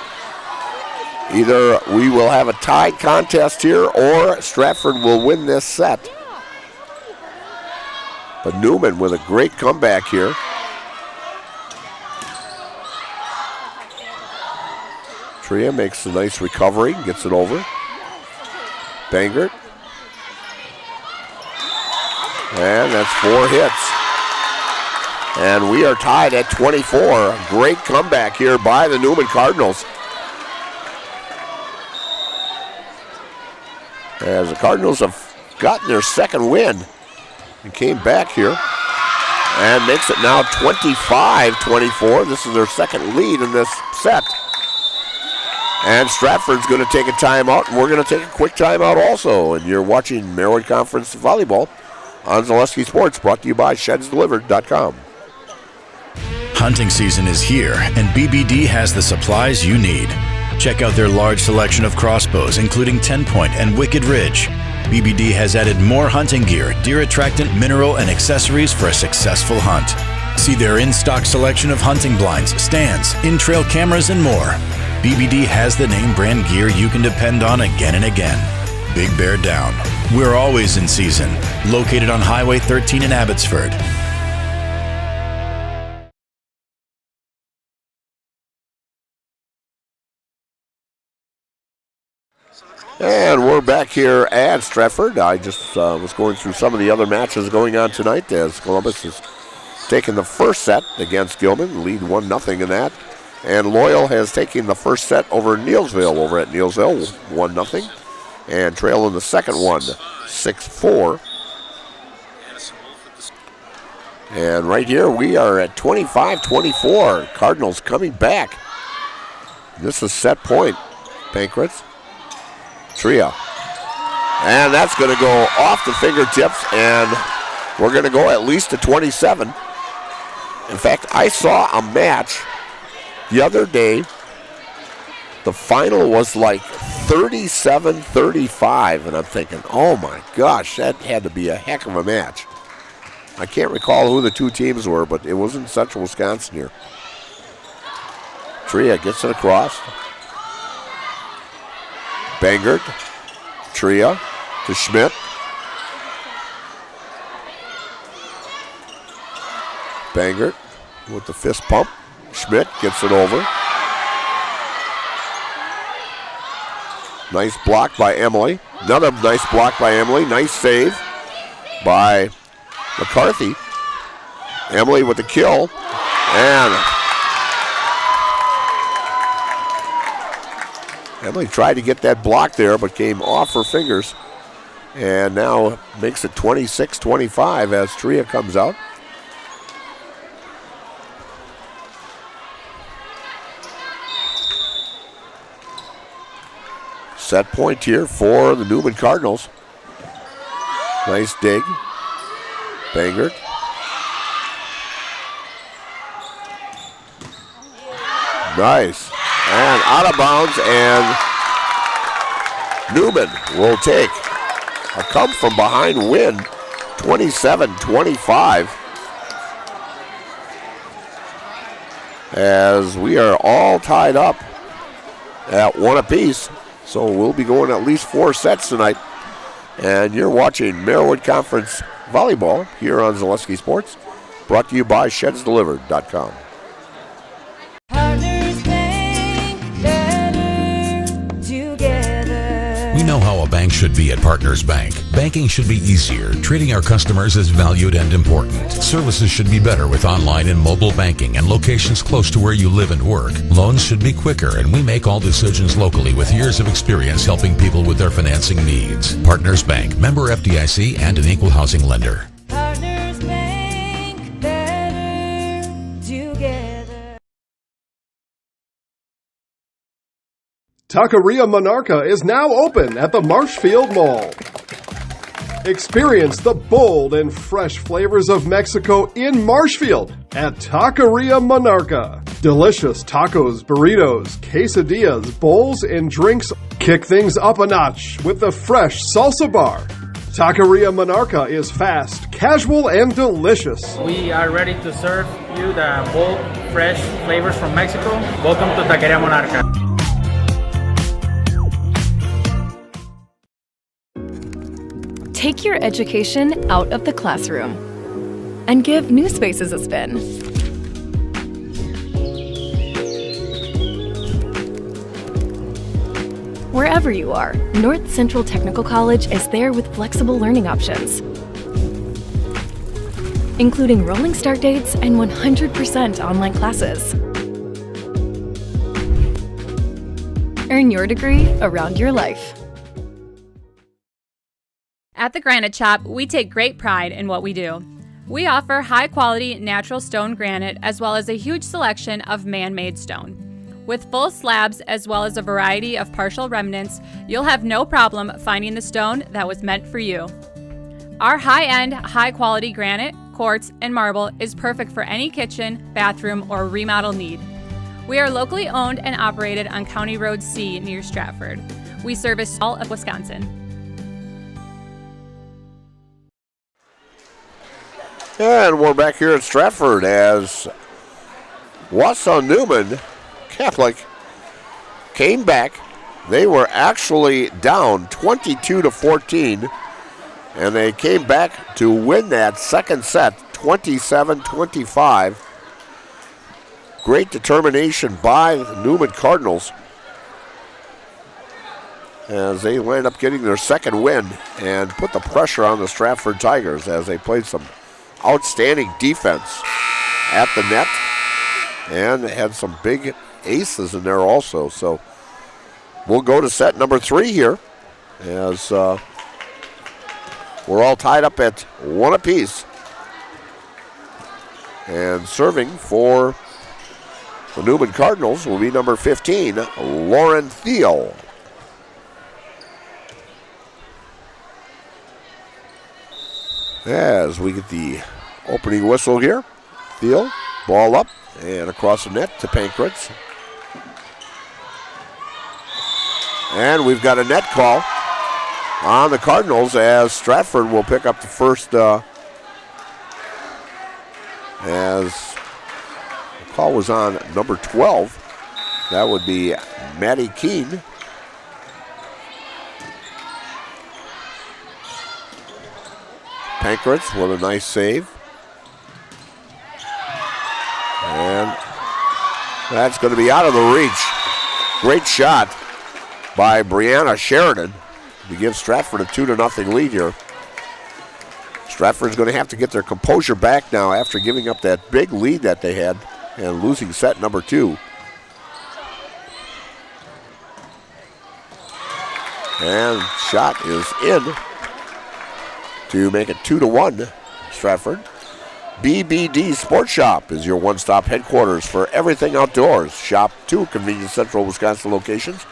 [SPEAKER 1] Either we will have a tied contest here or Stratford will win this set. But Newman with a great comeback here. Tria makes a nice recovery, gets it over. Bangert. And that's 4 hits. And we are tied at 24. Great comeback here by the Newman Cardinals. As the Cardinals have gotten their second win and came back here and makes it now 25-24. This is their second lead in this set. And Stratford's going to take a timeout, and we're going to take a quick timeout also. And you're watching Merriwood Conference Volleyball on Zaleski Sports, brought to you by ShedsDelivered.com.
[SPEAKER 18] Hunting season is here, and BBD has the supplies you need. Check out their large selection of crossbows, including 10-point and Wicked Ridge. BBD has added more hunting gear, deer attractant, mineral, and accessories for a successful hunt. See their in-stock selection of hunting blinds, stands, in-trail cameras, and more. BBD has the name brand gear you can depend on again and again. Big Bear Down. We're always in season. Located on Highway 13 in Abbotsford.
[SPEAKER 1] And we're back here at Stratford. I just was going through some of the other matches going on tonight as Columbus has taken the first set against Gilman, lead 1-0 in that. And Loyal has taken the first set over Neelsville over at Neelsville, 1-0. And trail in the second one, 6-4. And right here we are at 25-24. Cardinals coming back. This is set point. Pankratz. Tria. And that's going to go off the fingertips, and we're going to go at least to 27. In fact, I saw a match the other day. The final was like 37-35, and I'm thinking, oh my gosh, that had to be a heck of a match. I can't recall who the two teams were, but it was in Central Wisconsin here. Tria gets it across. Bangert, Tria to Schmidt. Bangert with the fist pump. Schmidt gets it over. Nice block by Emily. Another nice block by Emily. Nice save by McCarthy. Emily with the kill. And Emily tried to get that block there, but came off her fingers. And now makes it 26-25 as Tria comes out. Set point here for the Newman Cardinals. Nice dig. Bangert. Nice. And out of bounds, and Newman will take a come from behind win, 27-25. As we are all tied up at 1 apiece. So we'll be going at least 4 sets tonight. And you're watching Merriwood Conference Volleyball here on Zaleski Sports, brought to you by ShedsDelivered.com.
[SPEAKER 18] We know how a bank should be at Partners Bank. Banking should be easier. Treating our customers as valued and important. Services should be better with online and mobile banking and locations close to where you live and work. Loans should be quicker, and we make all decisions locally with years of experience helping people with their financing needs. Partners Bank, member FDIC, and an equal housing lender.
[SPEAKER 19] Partners Bank, better together.
[SPEAKER 4] Taqueria Monarca is now open at the Marshfield Mall. Experience the bold and fresh flavors of Mexico in Marshfield at Taqueria Monarca. Delicious tacos, burritos, quesadillas, bowls, and drinks. Kick things up a notch with the fresh salsa bar. Taqueria Monarca is fast, casual, and delicious.
[SPEAKER 20] We are ready to serve you the bold, fresh flavors from Mexico. Welcome to Taqueria Monarca.
[SPEAKER 21] Take your education out of the classroom and give New Spaces a spin. Wherever you are, North Central Technical College is there with flexible learning options, including rolling start dates and 100% online classes. Earn your degree around your life.
[SPEAKER 22] At the Granite Shop, we take great pride in what we do. We offer high-quality natural stone granite as well as a huge selection of man-made stone. With full slabs as well as a variety of partial remnants, you'll have no problem finding the stone that was meant for you. Our high-end, high-quality granite, quartz, and marble is perfect for any kitchen, bathroom, or remodel need. We are locally owned and operated on County Road C near Stratford. We service all of Wisconsin.
[SPEAKER 1] And we're back here at Stratford as Wausau Newman Catholic came back. They were actually down 22-14, and they came back to win that second set 27-25. Great determination by the Newman Cardinals as they wind up getting their second win and put the pressure on the Stratford Tigers as they played some outstanding defense at the net and had some big aces in there also. So we'll go to set number 3 here as we're all tied up at 1 apiece. And serving for the Newman Cardinals will be number 15, Lauren Thiel. As we get the opening whistle here, Thiel, ball up and across the net to Pankratz. And we've got a net call on the Cardinals as Stratford will pick up the first, as the call was on number 12. That would be Maddie Keene. Pankratz with a nice save. And that's going to be out of the reach. Great shot by Brianna Sheridan to give Stratford a 2-0 lead here. Stratford's going to have to get their composure back now after giving up that big lead that they had and losing set number 2. And shot is in to make it 2-1 Stratford. BBD Sports Shop is your one-stop headquarters for everything outdoors. Shop 2 convenient central Wisconsin locations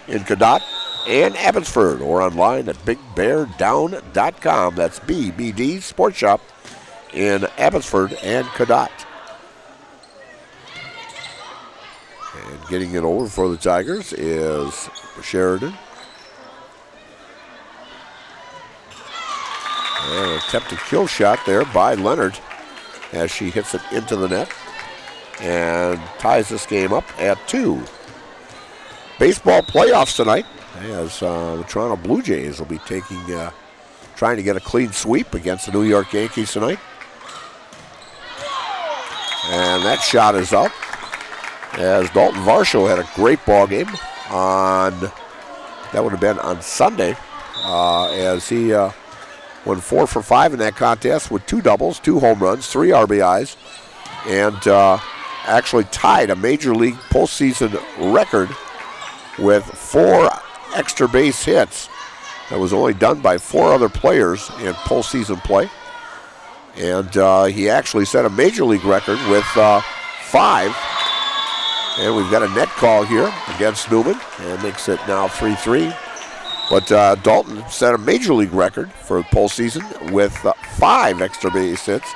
[SPEAKER 1] in Cadott and Abbotsford or online at bigbeardown.com. That's BBD Sports Shop in Abbotsford and Cadott. And getting it over for the Tigers is Sheridan. And an attempted kill shot there by Leonard as she hits it into the net and ties this game up at 2. Baseball playoffs tonight as the Toronto Blue Jays will be trying to get a clean sweep against the New York Yankees tonight. And that shot is up as Dalton Varsho had a great ball game that would have been on Sunday as he went 4 for 5 in that contest with 2 doubles, 2 home runs, 3 RBIs, and actually tied a Major League postseason record with 4 extra base hits. That was only done by 4 other players in postseason play. And he actually set a Major League record with 5. And we've got a net call here against Newman, and makes it now 3-3. But Dalton set a Major League record for postseason with 5 extra base hits,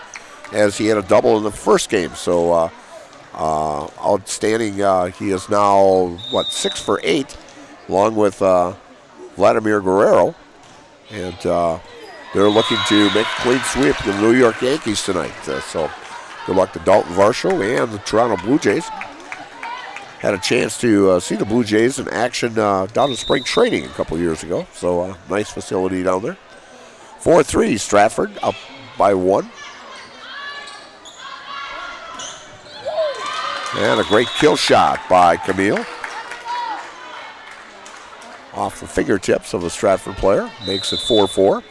[SPEAKER 1] as he had a double in the first game. So outstanding. He is now, 6 for 8, along with Vladimir Guerrero. And they're looking to make a clean sweep of the New York Yankees tonight. So good luck to Dalton Varsho and the Toronto Blue Jays. Had a chance to see the Blue Jays in action down in spring training a couple years ago. So nice facility down there. 4-3, Stratford up by 1. And a great kill shot by Camille. Off the fingertips of a Stratford player. Makes it 4-4.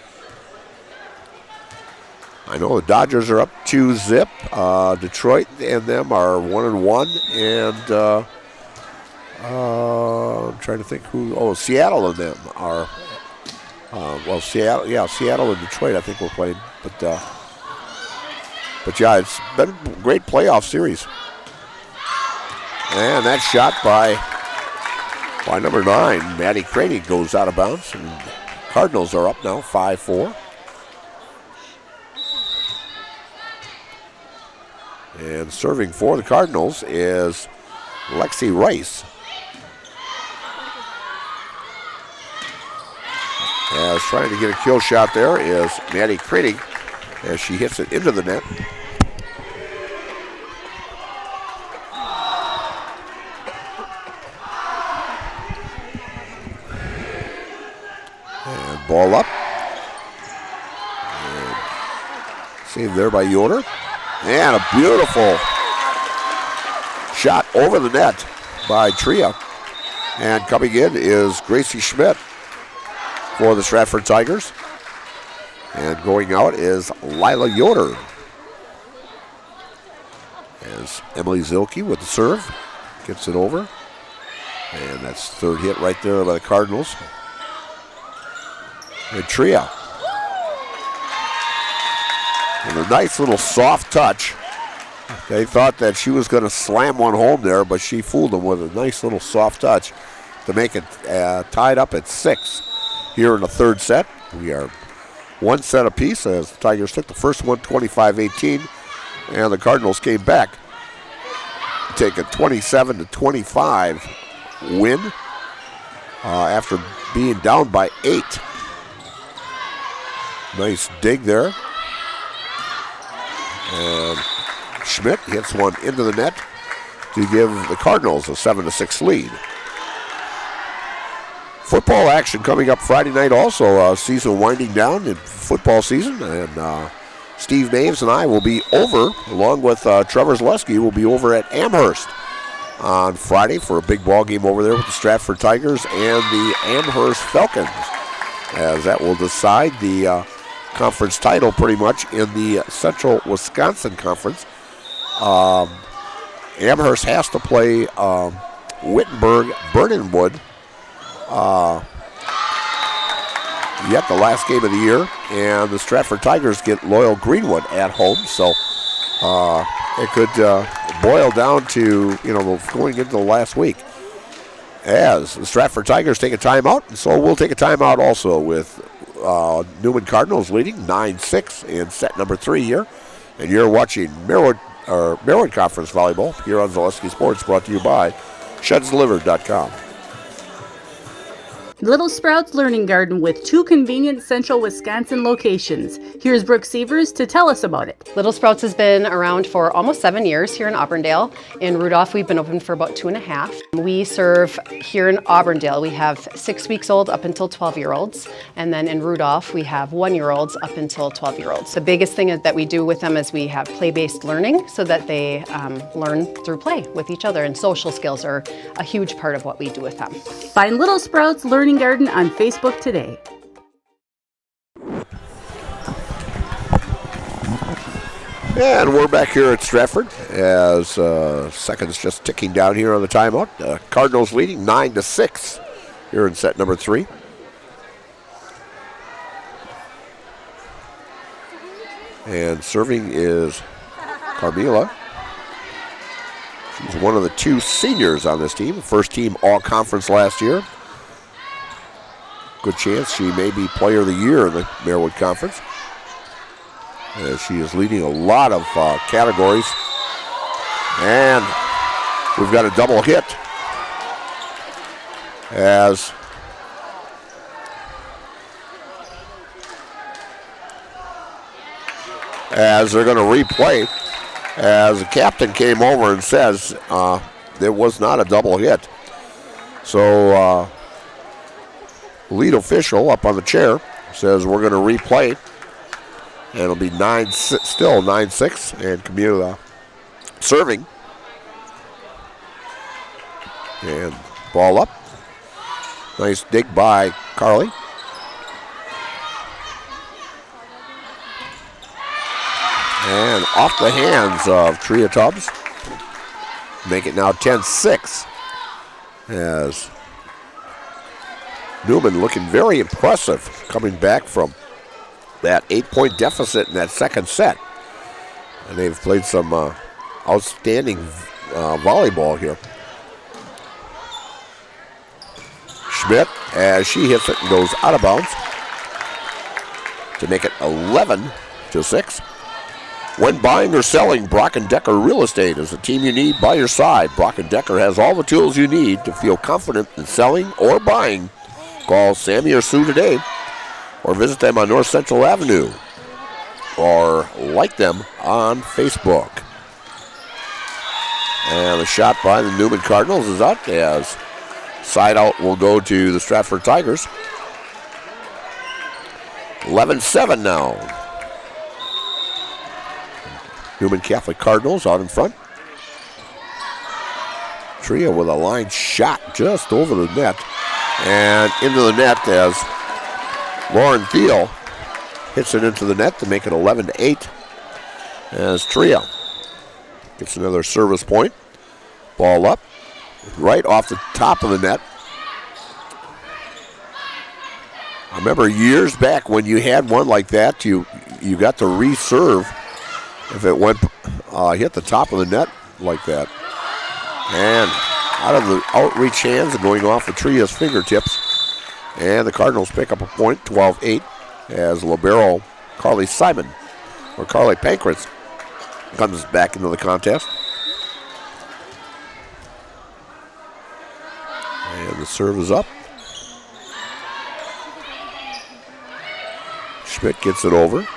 [SPEAKER 1] I know the Dodgers are up 2-0. Detroit and them are 1-1. And I'm trying to think who. Oh, Seattle and them are. Seattle and Detroit I think we're playing. But yeah, it's been a great playoff series. And that shot by number 9, Maddie Craney, goes out of bounds. And Cardinals are up now, 5-4. And serving for the Cardinals is Lexi Rice. As trying to get a kill shot there is Maddie Craney as she hits it into the net. And ball up. And saved there by Yoder. And a beautiful shot over the net by Tria. And coming in is Gracie Schmidt for the Stratford Tigers. And going out is Lila Yoder. As Emily Zilke with the serve. Gets it over. And that's third hit right there by the Cardinals. And Tria. And a nice little soft touch. They thought that she was going to slam one home there, but she fooled them with a nice little soft touch to make it tied up at 6 here in the third set. We are 1 set apiece as the Tigers took the first one 25-18, and the Cardinals came back to take a 27-25 win after being down by 8. Nice dig there. And Schmidt hits one into the net to give the Cardinals a 7-6 lead. Football action coming up Friday night also. Season winding down in football season. And Steve Maves and I will be over, along with Trevor Zaleski, will be over at Amherst on Friday for a big ball game over there with the Stratford Tigers and the Amherst Falcons, as that will decide the conference title pretty much in the Central Wisconsin Conference. Amherst has to play Wittenberg-Burnenwood yet the last game of the year, and the Stratford Tigers get Loyal Greenwood at home, so it could boil down to going into the last week. As the Stratford Tigers take a timeout, and so we'll take a timeout also with Newman Cardinals leading 9-6 in set number 3 here. And you're watching Merriwood Conference Volleyball here on Zaleski Sports, brought to you by shedsdelivered.com.
[SPEAKER 2] Little Sprouts Learning Garden with 2 convenient central Wisconsin locations. Here's Brooke Sievers to tell us about it.
[SPEAKER 12] Little Sprouts has been around for almost 7 years here in Auburndale. In Rudolph, we've been open for about 2.5. We serve here in Auburndale, we have 6 weeks old up until 12-year-olds. And then in Rudolph, we have 1-year-olds up until 12-year-olds. The biggest thing that we do with them is we have play-based learning so that they learn through play with each other. And social skills are a huge part of what we do with them.
[SPEAKER 2] Find Little Sprouts Learning Garden on Facebook today.
[SPEAKER 1] And we're back here at Stratford as seconds just ticking down here on the timeout. Cardinals leading 9-6 here in set number 3. And serving is Carmela. She's one of the 2 seniors on this team. First team all-conference last year. Good chance she may be player of the year in the Marewood Conference. As she is leading a lot of categories. And we've got a double hit as they're going to replay, as the captain came over and says there was not a double hit. So lead official up on the chair says we're going to replay, and it'll be 9-6, and Camila serving. And ball up. Nice dig by Carly. And off the hands of Tria Tubbs. Make it now 10-6 as Newman looking very impressive coming back from that 8-point deficit in that second set. And they've played some outstanding volleyball here. Schmidt, as she hits it and goes out of bounds to make it 11-6. When buying or selling, Brock & Decker Real Estate is the team you need by your side. Brock & Decker has all the tools you need to feel confident in selling or buying. Call Sammy or Sue today, or visit them on North Central Avenue, or like them on Facebook. And the shot by the Newman Cardinals is out, as side out will go to the Stratford Tigers. 11-7 now. Newman Catholic Cardinals out in front. Tria with a line shot just over the net and into the net as Lauren Thiel hits it into the net to make it 11-8 as Tria gets another service point. Ball up right off the top of the net. I remember years back when you had one like that, you got to reserve if it went hit the top of the net like that. And out of the outreach hands and going off of Tria's fingertips. And the Cardinals pick up a point, 12-8, as libero Carly Simon, or Carly Pankratz, comes back into the contest. And the serve is up. Schmidt gets it over.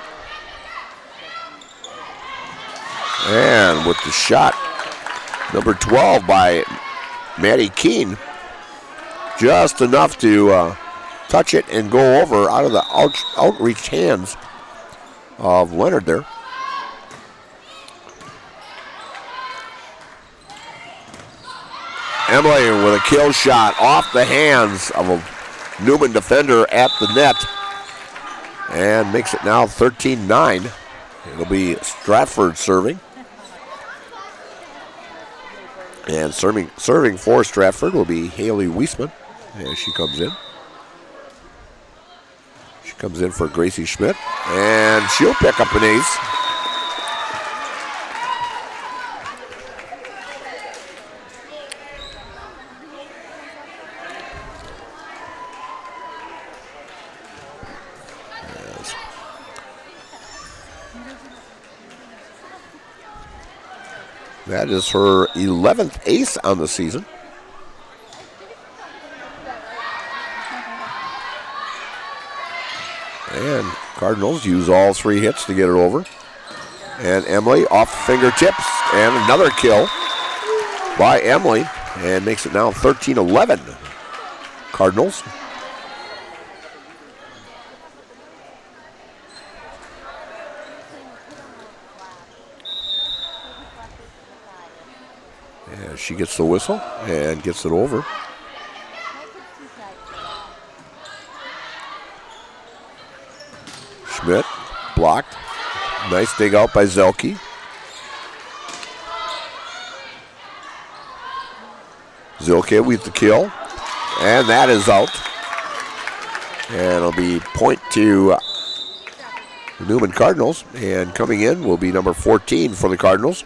[SPEAKER 1] And with the shot, number 12 by Maddie Keene, just enough to touch it and go over out of the outreached hands of Leonard there. Emily with a kill shot off the hands of a Newman defender at the net, and makes it now 13-9. It'll be Stratford serving. And serving for Stratford will be Haley Weisman as she comes in. She comes in for Gracie Schmidt, and she'll pick up an ace. That is her 11th ace on the season. And Cardinals use all 3 hits to get it over. And Emily off the fingertips, and another kill by Emily, and makes it now 13-11 Cardinals. And she gets the whistle and gets it over. Schmidt blocked. Nice dig out by Zelke. Zelke with the kill. And that is out. And it'll be point to the Newman Cardinals. And coming in will be number 14 for the Cardinals.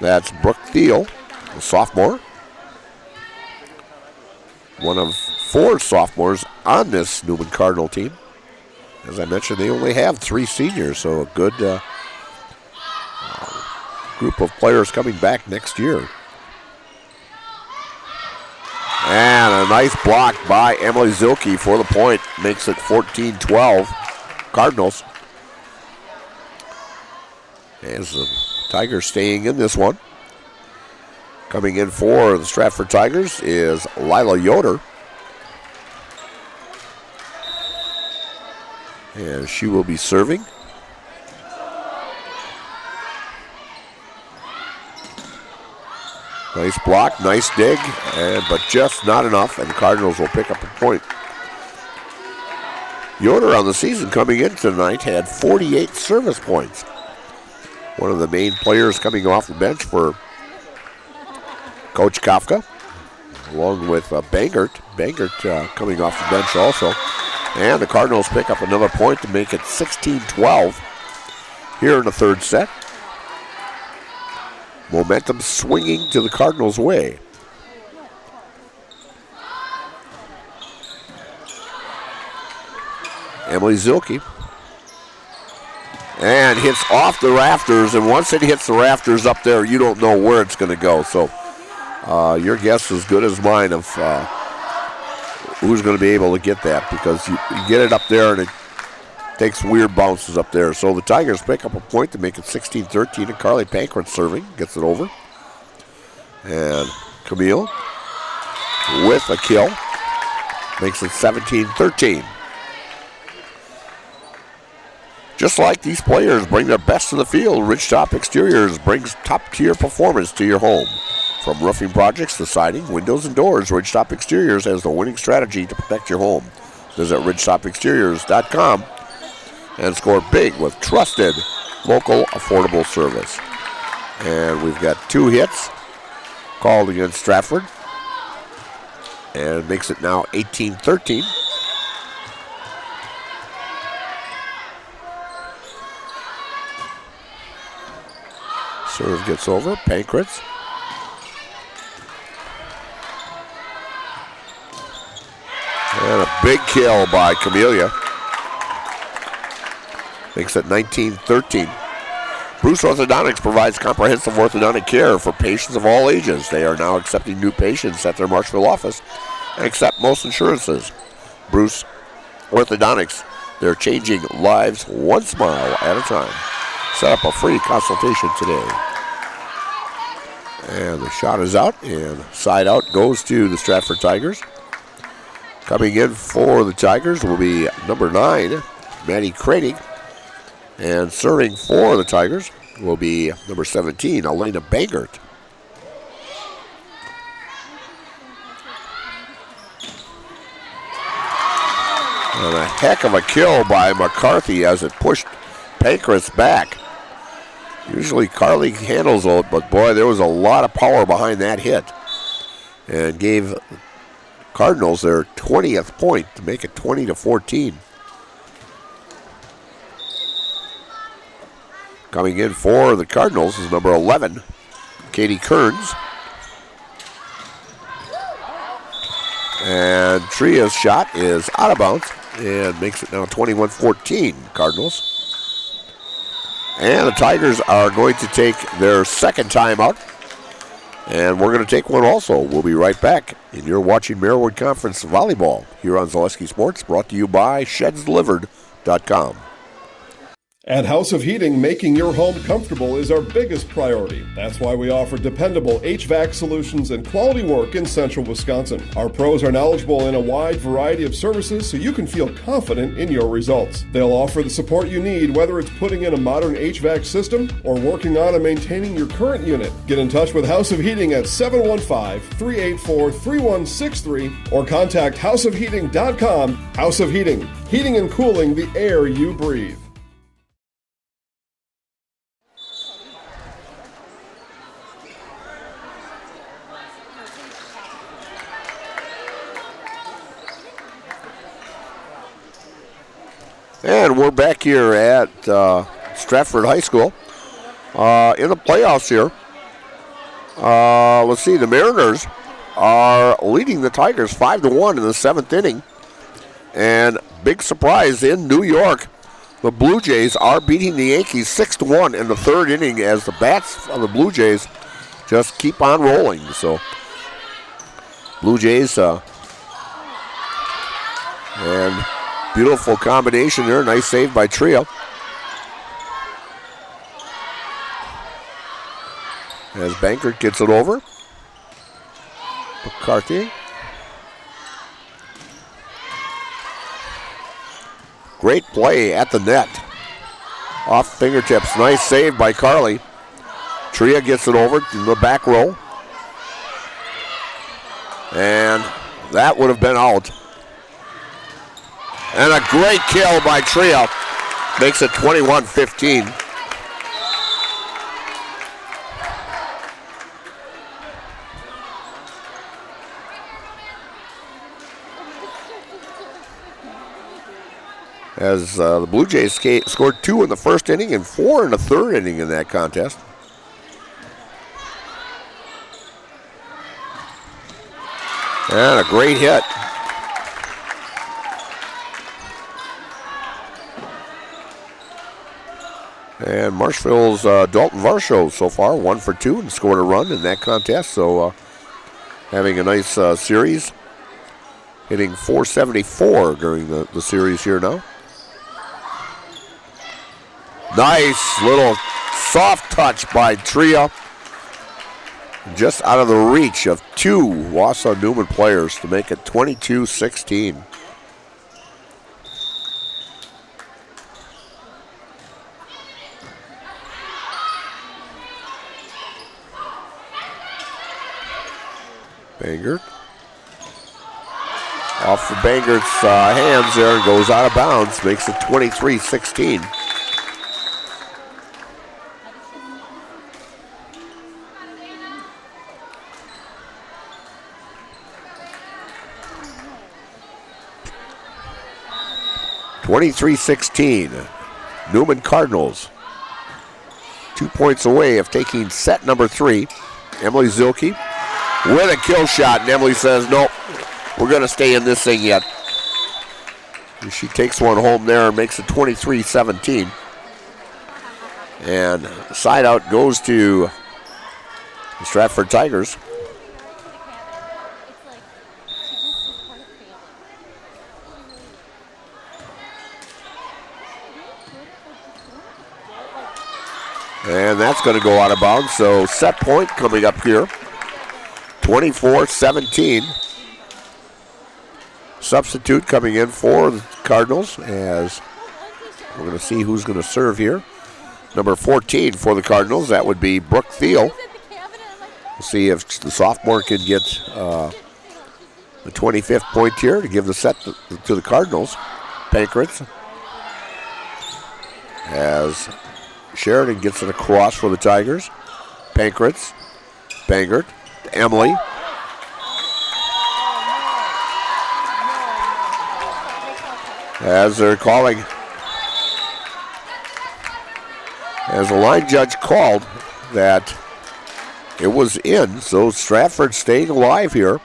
[SPEAKER 1] That's Brooke Thiel, a sophomore. One of 4 sophomores on this Newman Cardinal team. As I mentioned, they only have 3 seniors, so a good group of players coming back next year. And a nice block by Emily Zilke for the point. Makes it 14-12 Cardinals. As the Tigers staying in this one. Coming in for the Stratford Tigers is Lila Yoder. And she will be serving. Nice block, nice dig, but just not enough, and the Cardinals will pick up a point. Yoder on the season coming in tonight had 48 service points. One of the main players coming off the bench for Coach Kafka, along with Bangert. Bangert coming off the bench also. And the Cardinals pick up another point to make it 16-12 here in the third set. Momentum swinging to the Cardinals' way. Emily Zilke. And hits off the rafters, and once it hits the rafters up there, you don't know where it's going to go. So your guess is as good as mine of who's going to be able to get that, because you get it up there and it takes weird bounces up there. So the Tigers pick up a point to make it 16-13, and Carly Pankrat serving, gets it over. And Camille with a kill, makes it 17-13. Just like these players bring their best to the field, Ridgetop Exteriors brings top-tier performance to your home. From roofing projects to siding, windows, and doors, Ridgetop Exteriors has the winning strategy to protect your home. Visit ridgetopexteriors.com and score big with trusted, local, affordable service. And we've got 2 hits called against Stratford. And it makes it now 18-13. Serve gets over, Pankratz. And a big kill by Camellia. Makes it 19-13. Bruce Orthodontics provides comprehensive orthodontic care for patients of all ages. They are now accepting new patients at their Marshville office and accept most insurances. Bruce Orthodontics, they're changing lives one smile at a time. Set up a free consultation today. And the shot is out, and side out goes to the Stratford Tigers. Coming in for the Tigers will be number 9, Maddie Kradig. And serving for the Tigers will be number 17, Elena Bangert. And a heck of a kill by McCarthy as it pushed Pankratz back. Usually Carly handles it, but boy, there was a lot of power behind that hit. And gave Cardinals their 20th point to make it 20-14. Coming in for the Cardinals is number 11, Katie Kearns. And Tria's shot is out of bounds and makes it now 21-14 Cardinals. And the Tigers are going to take their second timeout. And we're going to take one also. We'll be right back. And you're watching Marywood Conference Volleyball here on Zaleski Sports, brought to you by ShedsDelivered.com. houseofheating.com.
[SPEAKER 4] At House of Heating, making your home comfortable is our biggest priority. That's why we offer dependable HVAC solutions and quality work in central Wisconsin. Our pros are knowledgeable in a wide variety of services so you can feel confident in your results. They'll offer the support you need, whether it's putting in a modern HVAC system or working on and maintaining your current unit. Get in touch with House of Heating at 715-384-3163 or contact houseofheating.com. House of Heating, heating and cooling the air you breathe.
[SPEAKER 1] And we're back here at Stratford High School in the playoffs here. Let's see, the Mariners are leading the Tigers 5-1 in the 7th inning. And big surprise in New York, the Blue Jays are beating the Yankees 6-1 in the 3rd inning as the bats of the Blue Jays just keep on rolling. So Blue Jays and beautiful combination there. Nice save by Trio. As Bankert gets it over. McCarthy. Great play at the net. Off fingertips. Nice save by Carly. Tria gets it over to the back row. And that would have been out. And a great kill by Trio. Makes it 21-15. As the Blue Jays scored 2 in the 1st inning and 4 in the 3rd inning in that contest. And a great hit. And Marshville's Dalton Varsho so far 1 for 2 and scored a run in that contest. So having a nice series. Hitting .474 during the series here now. Nice little soft touch by Tria. Just out of the reach of 2 Wausau Newman players to make it 22-16. Bangert. Off the Bangert's hands there and goes out of bounds. Makes it 23-16. Newman Cardinals 2 points away of taking set number 3. Emily Zilke with a kill shot, and Emily says, nope, we're going to stay in this thing yet. And she takes one home there and makes it 23-17. And side out goes to the Stratford Tigers. And that's going to go out of bounds. So set point coming up here. 24-17. Substitute coming in for the Cardinals as we're going to see who's going to serve here. Number 14 for the Cardinals, that would be Brooke Thiel. We'll see if the sophomore can get the 25th point here to give the set to the Cardinals. Pankratz as Sheridan gets it across for the Tigers. Pankratz, Bangert, Emily. As they're calling, as the line judge called that it was in, so Stratford staying alive here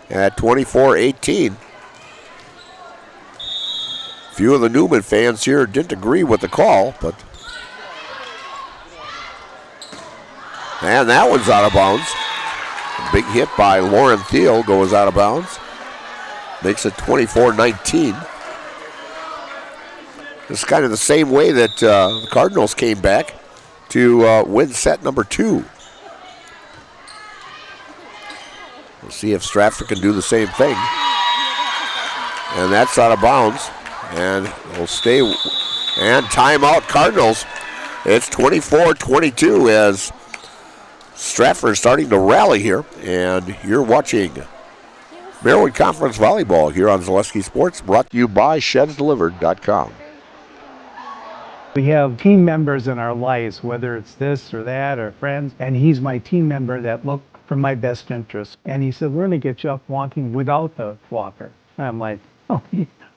[SPEAKER 1] at 24-18. Few of the Newman fans here didn't agree with the call, but and that one's out of bounds. A big hit by Lauren Thiel goes out of bounds. Makes it 24-19. It's kind of the same way that the Cardinals came back to win set number 2. We'll see if Stratford can do the same thing. And that's out of bounds. And will stay. And timeout Cardinals. It's 24-22 as Stratford starting to rally here. And you're watching Maryland Conference Volleyball here on Zaleski Sports, brought to you by ShedsDelivered.com.
[SPEAKER 3] We have team members in our lives, whether it's this or that or friends, and he's my team member that look for my best interest. And he said, we're going to get you up walking without the walker. And I'm like, oh,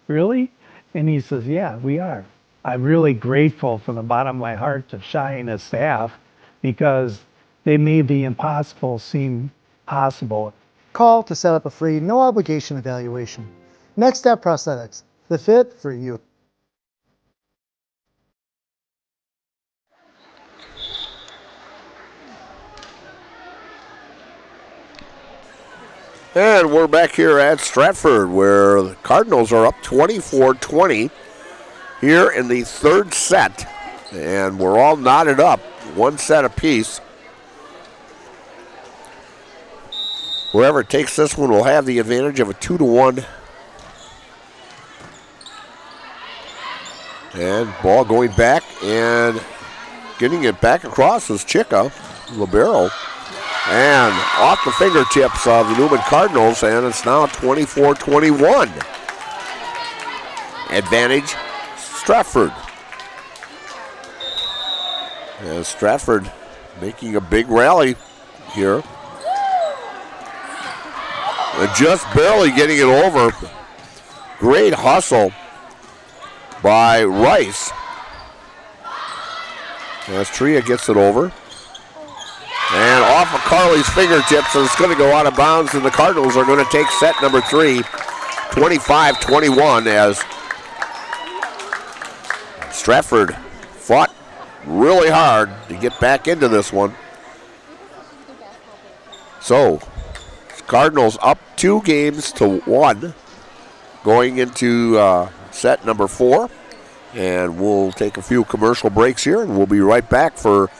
[SPEAKER 3] really? And he says, yeah, we are. I'm really grateful from the bottom of my heart to Shai and his staff because they made the impossible seem possible.
[SPEAKER 5] Call to set up a free, no obligation evaluation. Next Step Prosthetics, the fit for you.
[SPEAKER 1] And we're back here at Stratford where the Cardinals are up 24-20 here in the third set. And we're all knotted up, one set apiece. Whoever takes this one will have the advantage of a 2-1. And ball going back and getting it back across is Chica, libero. And off the fingertips of the Newman Cardinals, and it's now 24-21. Advantage, Stratford. And Stratford making a big rally here. Just barely getting it over. Great hustle by Rice. As Tria gets it over. And off of Carly's fingertips, and it's going to go out of bounds, and the Cardinals are going to take set number 3, 25-21, as Stratford fought really hard to get back into this one. So, Cardinals up 2-1 going into set number 4. And we'll take a few commercial breaks here, and we'll be right back for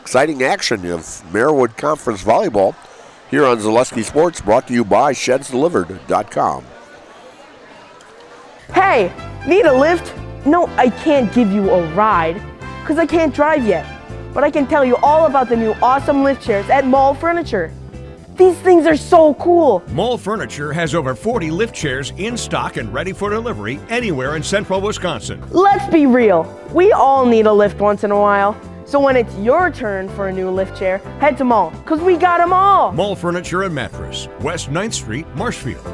[SPEAKER 1] exciting action of Marywood Conference Volleyball here on Zaleski Sports, brought to you by ShedsDelivered.com.
[SPEAKER 23] Hey, need a lift? No, I can't give you a ride because I can't drive yet. But I can tell you all about the new awesome lift chairs at Mall Furniture. These things are so cool.
[SPEAKER 24] Mall Furniture has over 40 lift chairs in stock and ready for delivery anywhere in central Wisconsin.
[SPEAKER 23] Let's be real. We all need a lift once in a while. So when it's your turn for a new lift chair, head to Mall, because we got them all.
[SPEAKER 24] Mall Furniture and Mattress, West 9th Street, Marshfield.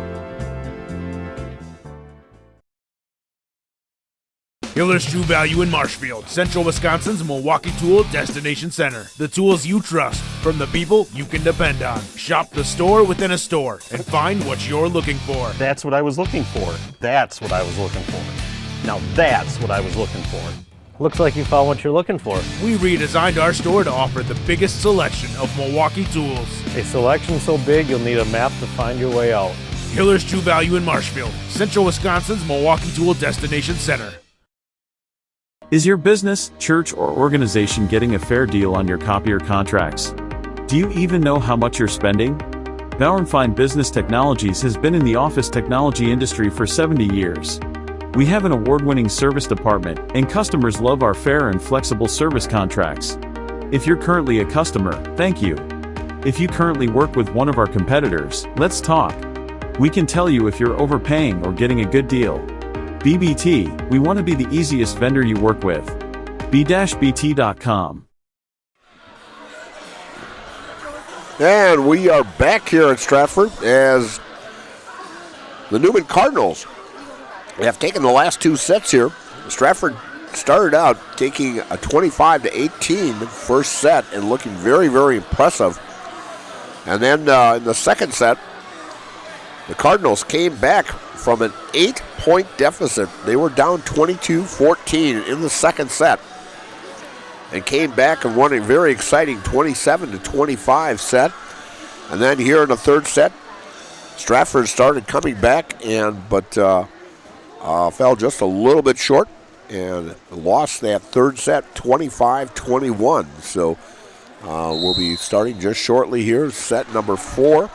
[SPEAKER 25] Hiller's True Value in Marshfield, Central Wisconsin's Milwaukee Tool Destination Center. The tools you trust from the people you can depend on. Shop the store within a store and find what you're looking for.
[SPEAKER 26] That's what I was looking for. That's what I was looking for. Now that's what I was looking for.
[SPEAKER 27] Looks like you found what you're looking for.
[SPEAKER 25] We redesigned our store to offer the biggest selection of Milwaukee tools.
[SPEAKER 27] A selection so big you'll need a map to find your way out.
[SPEAKER 25] Hiller's True Value in Marshfield, Central Wisconsin's Milwaukee Tool Destination Center.
[SPEAKER 8] Is your business, church, or organization getting a fair deal on your copier contracts? Do you even know how much you're spending? Bauer & Fine Business Technologies has been in the office technology industry for 70 years. We have an award-winning service department, and customers love our fair and flexible service contracts. If you're currently a customer, thank you. If you currently work with one of our competitors, let's talk. We can tell you if you're overpaying or getting a good deal. BBT, we want to be the easiest vendor you work with. b-bt.com.
[SPEAKER 1] And we are back here at Stratford as the Newman Cardinals have taken the last 2 sets here. Stratford started out taking a 25-18 first set and looking very, very impressive. And then in the second set, the Cardinals came back from an 8-point deficit. They were down 22-14 in the second set and came back and won a very exciting 27-25 set. And then here in the third set, Stratford started coming back but fell just a little bit short and lost that third set 25-21. So we'll be starting just shortly here, set number 4.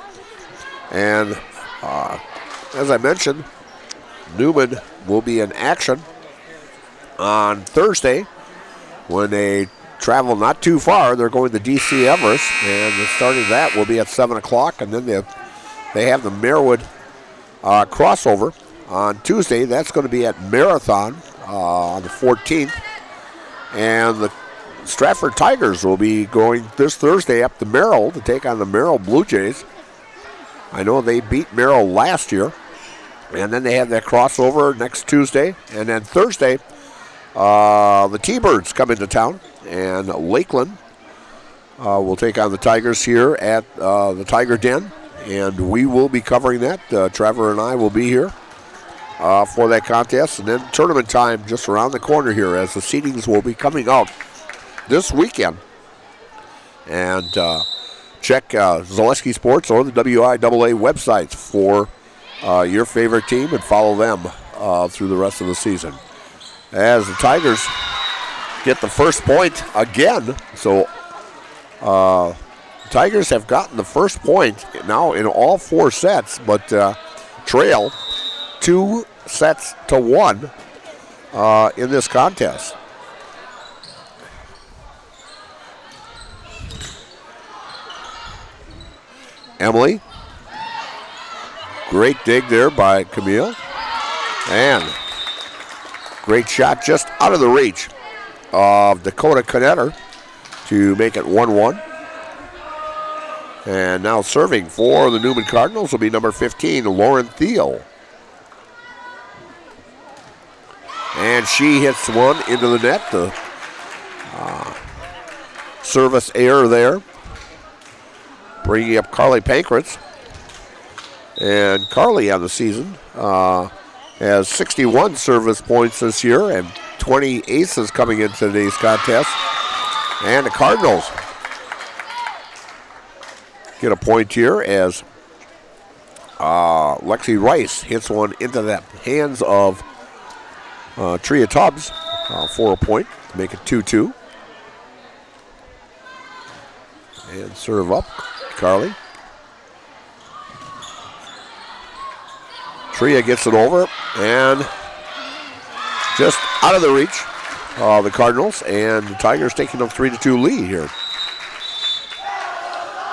[SPEAKER 1] And as I mentioned, Newman will be in action on Thursday when they travel not too far. They're going to D.C. Everest, and the starting that will be at 7 o'clock, and then they have the Merwood crossover on Tuesday. That's going to be at Marathon on the 14th, and the Stratford Tigers will be going this Thursday up to Merrill to take on the Merrill Blue Jays. I know they beat Merrill last year, and then they have that crossover next Tuesday, and then Thursday the T-Birds come into town, and Lakeland will take on the Tigers here at the Tiger Den, and we will be covering that. Trevor and I will be here for that contest, and then tournament time just around the corner here as the seedings will be coming out this weekend. And check Zaleski Sports or the WIAA websites for your favorite team and follow them through the rest of the season. As the Tigers get the first point again, so Tigers have gotten the first point now in all 4 sets, but trail 2-1 in this contest. Emily, great dig there by Camille, and great shot just out of the reach of Dakota Connetter to make it 1-1. And now serving for the Newman Cardinals will be number 15, Lauren Thiel. And she hits one into the net. The service error there, bringing up Carly Pankratz. And Carly on the season has 61 service points this year and 20 aces coming into today's contest. And the Cardinals get a point here as Lexi Rice hits one into the hands of Tria Tubbs for a point to make it 2-2. And serve up, Carly. Tria gets it over and just out of the reach of the Cardinals, and the Tigers taking a 3-2 lead here.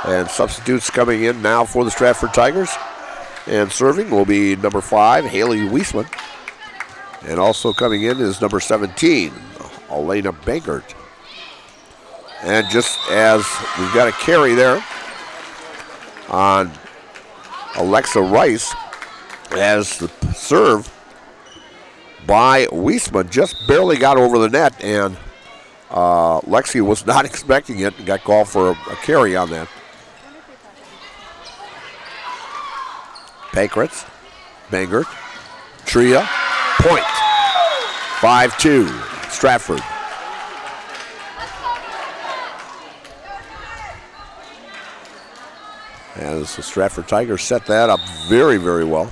[SPEAKER 1] And substitutes coming in now for the Stratford Tigers. And serving will be number 5, Haley Wiesman. And also coming in is number 17, Elena Bankert. And just as we've got a carry there on Alexa Rice, as the serve by Wiesman just barely got over the net, and Lexi was not expecting it and got called for a carry on that. Pankratz, Bangert, Tria, point. 5-2, Stratford. As the Stratford Tigers set that up very, very well.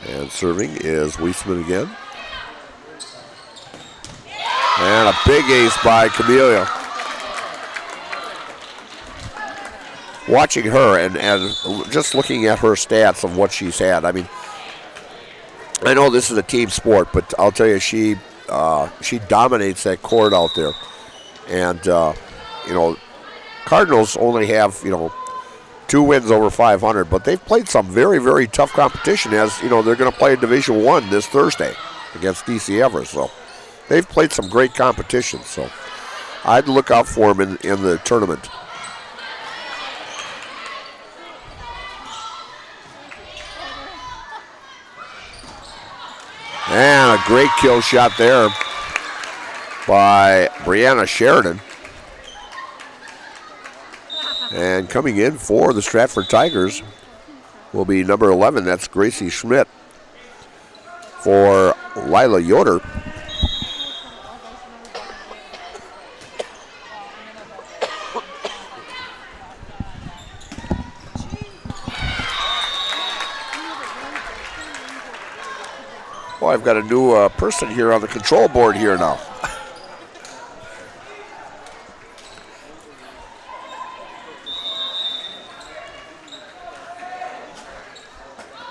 [SPEAKER 1] And serving is Wiesman again. And a big ace by Camelia. Watching her and just looking at her stats of what she's had, I mean, I know this is a team sport, but I'll tell you, she dominates that court out there. And, Cardinals only have, 2 wins over 500, but they've played some very, very tough competition, as, they're going to play Division I this Thursday against D.C. Everest. So they've played some great competition. So I'd look out for them in the tournament. And a great kill shot there by Brianna Sheridan. And coming in for the Stratford Tigers will be number 11. That's Gracie Schmidt. For Lila Yoder. Oh, I've got a new person here on the control board here now.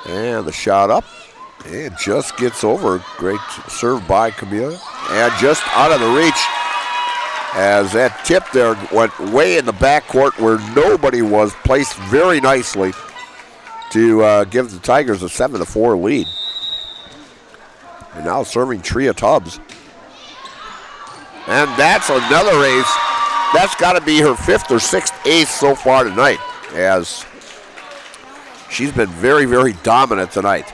[SPEAKER 1] And the shot up. It just gets over. Great serve by Camilla. And just out of the reach as that tip there went way in the backcourt where nobody was, placed very nicely to give the Tigers a 7-4 lead. And now serving Tria Tubbs. And that's another ace. That's got to be her 5th or 6th ace so far tonight, as she's been very, very dominant tonight.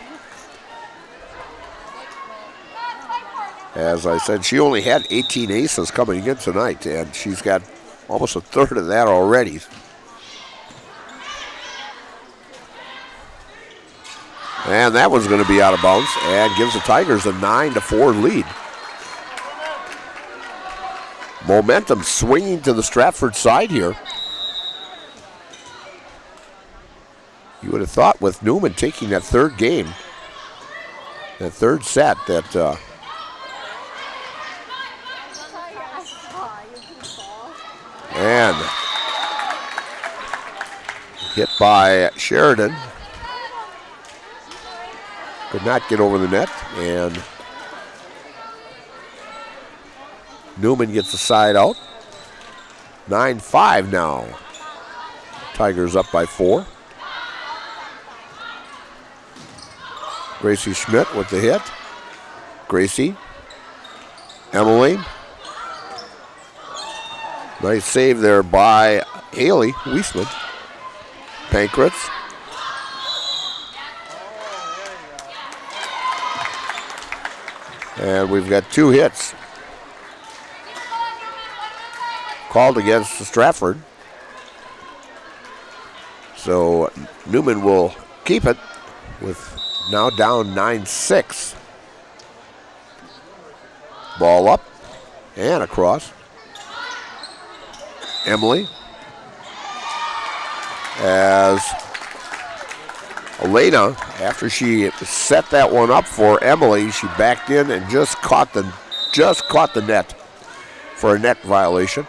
[SPEAKER 1] As I said, she only had 18 aces coming in tonight, and she's got almost a third of that already. And that one's going to be out of bounds and gives the Tigers a 9-4 lead. Momentum swinging to the Stratford side here. You would have thought with Newman taking that third game, that third set, that and hit by Sheridan. Could not get over the net, and Newman gets the side out. 9-5 now. Tigers up by 4. Gracie Schmidt with the hit. Gracie. Emily. Nice save there by Haley Weisman. Pankratz. And we've got 2 hits called against Stratford. So Newman will keep it with now down 9-6. Ball up and across. Emily. As Elena, after she set that one up for Emily, she backed in and just caught the net for a net violation.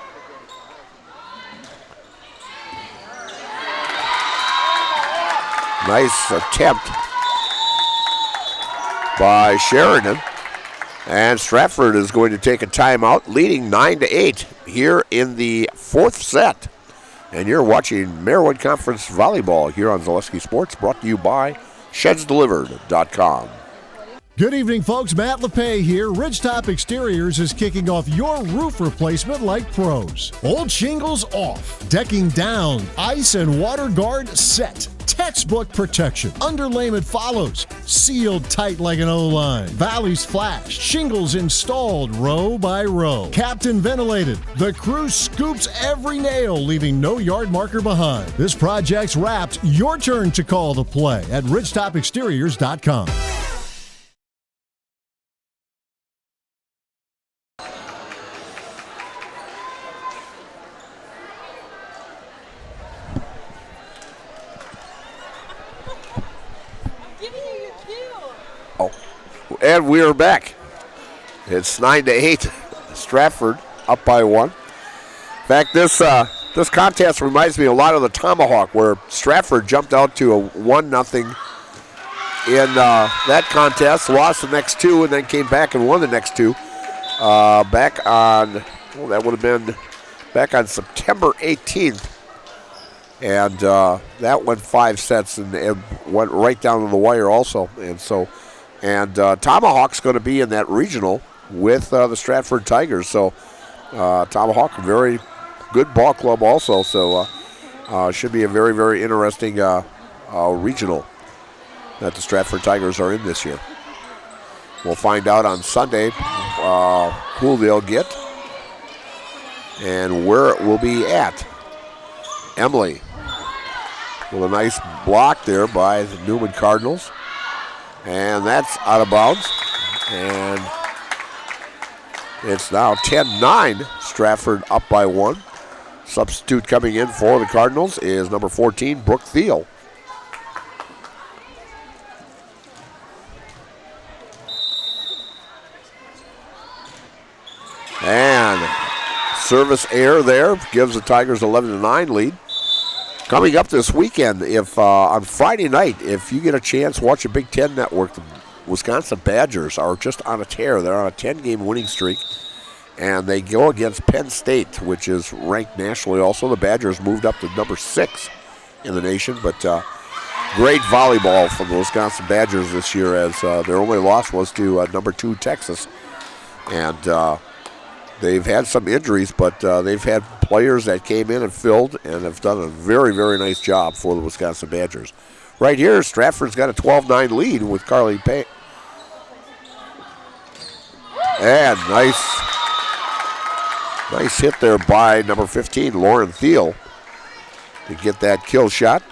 [SPEAKER 1] Nice attempt by Sheridan. And Stratford is going to take a timeout, leading 9-8 here in the 4th set. And you're watching Marywood Conference Volleyball here on Zaleski Sports, brought to you by ShedsDelivered.com.
[SPEAKER 6] Good evening, folks. Matt LePay here. Ridgetop Exteriors is kicking off your roof replacement like pros. Old shingles off, decking down, ice and water guard set. Textbook protection. Underlayment follows. Sealed tight like an O-line. Valleys flashed. Shingles installed row by row. Captain ventilated. The crew scoops every nail, leaving no yard marker behind. This project's wrapped. Your turn to call the play at ridgetopexteriors.com.
[SPEAKER 1] And we are back. It's 9-8. Stratford up by 1. In fact, this contest reminds me a lot of the Tomahawk, where Stratford jumped out to a 1-0 in that contest, lost the next 2, and then came back and won the next 2. Back on, that would have been back on September 18th. And that went 5 sets, and it went right down to the wire also. And Tomahawk's going to be in that regional with the Stratford Tigers. So Tomahawk, a very good ball club also. So should be a very, very interesting regional that the Stratford Tigers are in this year. We'll find out on Sunday who they'll get and where it will be at. Emily with a nice block there by the Newman Cardinals. And that's out of bounds. And it's now 10-9. Stratford up by 1. Substitute coming in for the Cardinals is number 14, Brooke Thiel. service error there gives the Tigers 11-9 lead. Coming up this weekend, if on Friday night, if you get a chance, watch a Big Ten Network. The Wisconsin Badgers are just on a tear. They're on a 10-game winning streak, and they go against Penn State, which is ranked nationally also. The Badgers moved up to number 6 in the nation, but great volleyball from the Wisconsin Badgers this year, as their only loss was to number 2 Texas. And they've had some injuries, but they've had players that came in and filled and have done a very, very nice job for the Wisconsin Badgers. Right here, Stratford's got a 12-9 lead with Carly Payne. And nice hit there by number 15, Lauren Thiel, to get that kill shot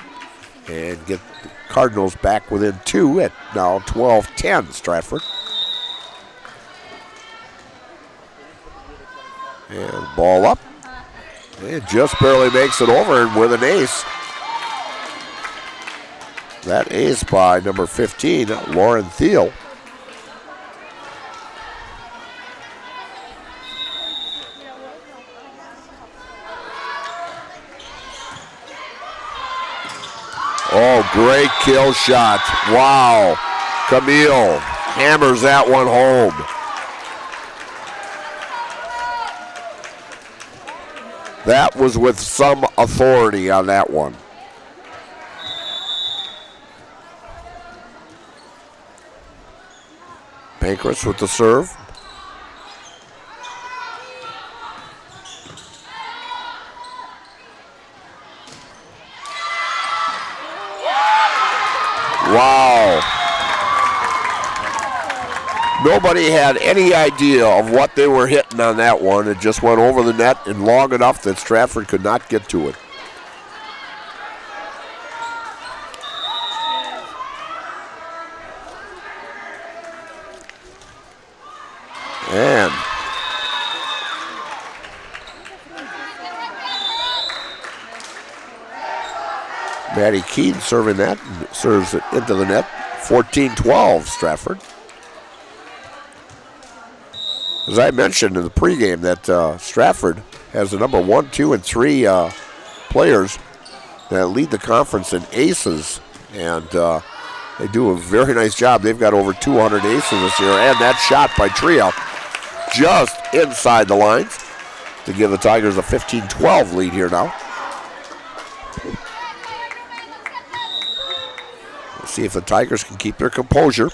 [SPEAKER 1] and get the Cardinals back within 2 at now 12-10 Stratford. And ball up. It just barely makes it over, and with an ace. That ace by number 15, Lauren Thiel. Oh, great kill shot. Wow. Camille hammers that one home. That was with some authority on that one. Pancras with the serve. Wow. Nobody had any idea of what they were hitting on that one. It just went over the net and long enough that Stratford could not get to it. And Maddie Keene serving that, serves it into the net. 14-12 Stratford. As I mentioned in the pregame, that Stratford has the number 1, 2, and 3 players that lead the conference in aces, and they do a very nice job. They've got over 200 aces this year, and that shot by Tria just inside the lines to give the Tigers a 15-12 lead here now. Let's see if the Tigers can keep their composure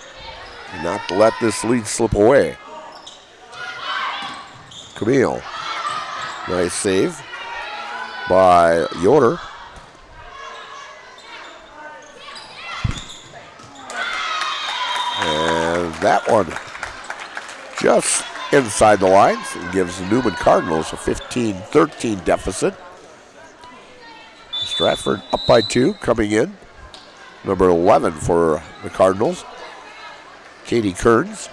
[SPEAKER 1] and not let this lead slip away. Camille, nice save by Yoder. And that one just inside the lines and gives the Newman Cardinals a 15-13 deficit. Stratford up by 2 coming in. Number 11 for the Cardinals, Katie Kearns.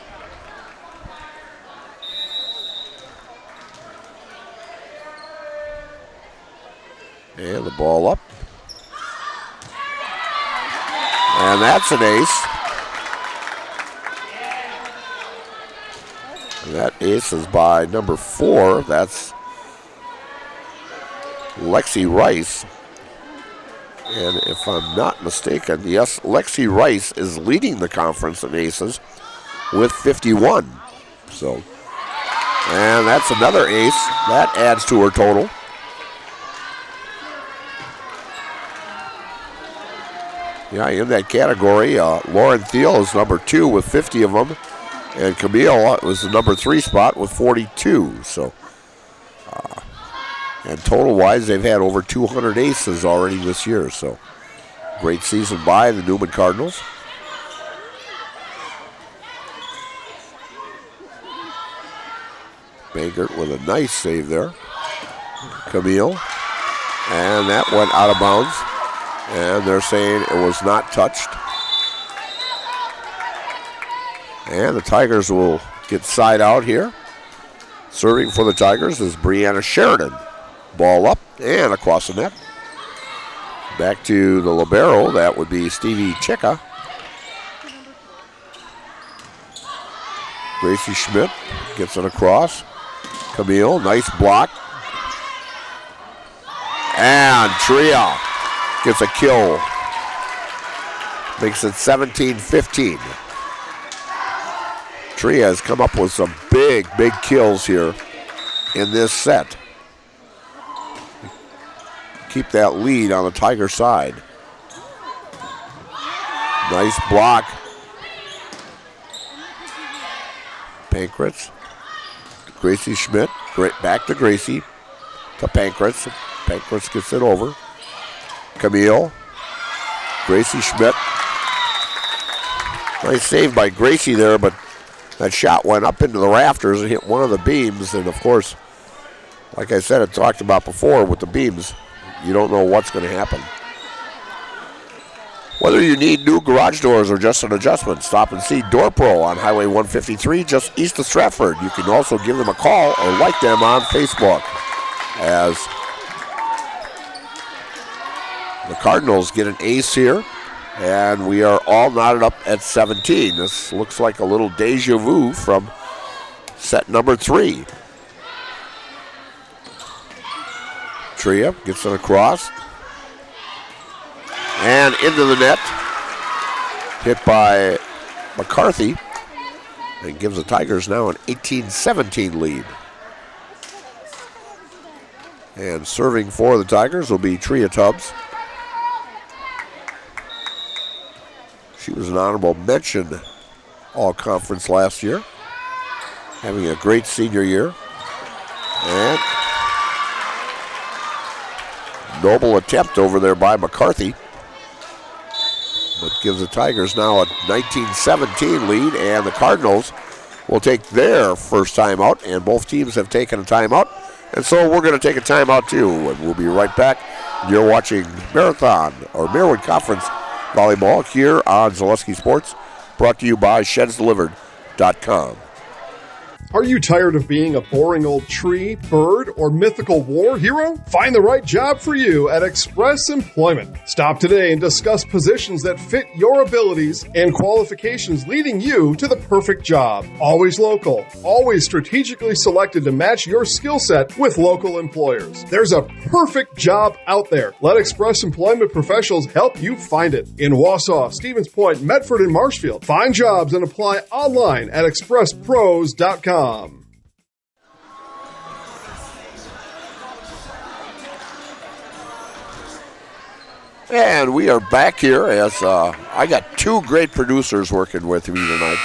[SPEAKER 1] And the ball up. And that's an ace. And that ace is by number 4. That's Lexi Rice. And if I'm not mistaken, yes, Lexi Rice is leading the conference in aces with 51. So, and that's another ace. That adds to her total. Yeah, in that category, Lauren Thiel is number 2 with 50 of them, and Camille was the number 3 spot with 42. So, and total-wise, they've had over 200 aces already this year. So, great season by the Newman Cardinals. Bangert with a nice save there. Camille, and that went out of bounds. And they're saying it was not touched. And the Tigers will get side out here. Serving for the Tigers is Brianna Sheridan. Ball up and across the net. Back to the libero. That would be Stevie Chicka. Gracie Schmidt gets it across. Camille, nice block. And Tria gets a kill. Makes it 17-15. Tria has come up with some big kills here in this set. Keep that lead on the Tiger side. Nice block. Pankratz. Gracie Schmidt. Back to Gracie. To Pankratz. Pankratz gets it over. Camille. Gracie Schmidt. Nice save by Gracie there, but that shot went up into the rafters and hit one of the beams. And, of course, like I said, I talked about before with the beams, you don't know what's going to happen. Whether you need new garage doors or just an adjustment, stop and see Door Pro on Highway 153 just east of Stratford. You can also give them a call or like them on Facebook, as the Cardinals get an ace here, and we are all knotted up at 17. This looks like a little deja vu from set number 3. Tria gets it across. And into the net. Hit by McCarthy. And gives the Tigers now an 18-17 lead. And serving for the Tigers will be Tria Tubbs. She was an honorable mention all-conference last year. Having a great senior year. And noble attempt over there by McCarthy. That gives the Tigers now a 19-17 lead, and the Cardinals will take their first timeout, and both teams have taken a timeout, and so we're going to take a timeout too, and we'll be right back. You're watching Marathon or Merwood Conference Volleyball here on Zaleski Sports, brought to you by ShedsDelivered.com.
[SPEAKER 4] Are you tired of being a boring old tree, bird, or mythical war hero? Find the right job for you at Express Employment. Stop today and discuss positions that fit your abilities and qualifications, leading you to the perfect job. Always local, always strategically selected to match your skill set with local employers. There's a perfect job out there. Let Express Employment professionals help you find it. In Wausau, Stevens Point, Medford, and Marshfield. Find jobs and apply online at expresspros.com.
[SPEAKER 1] And we are back here as I got two great producers working with me tonight.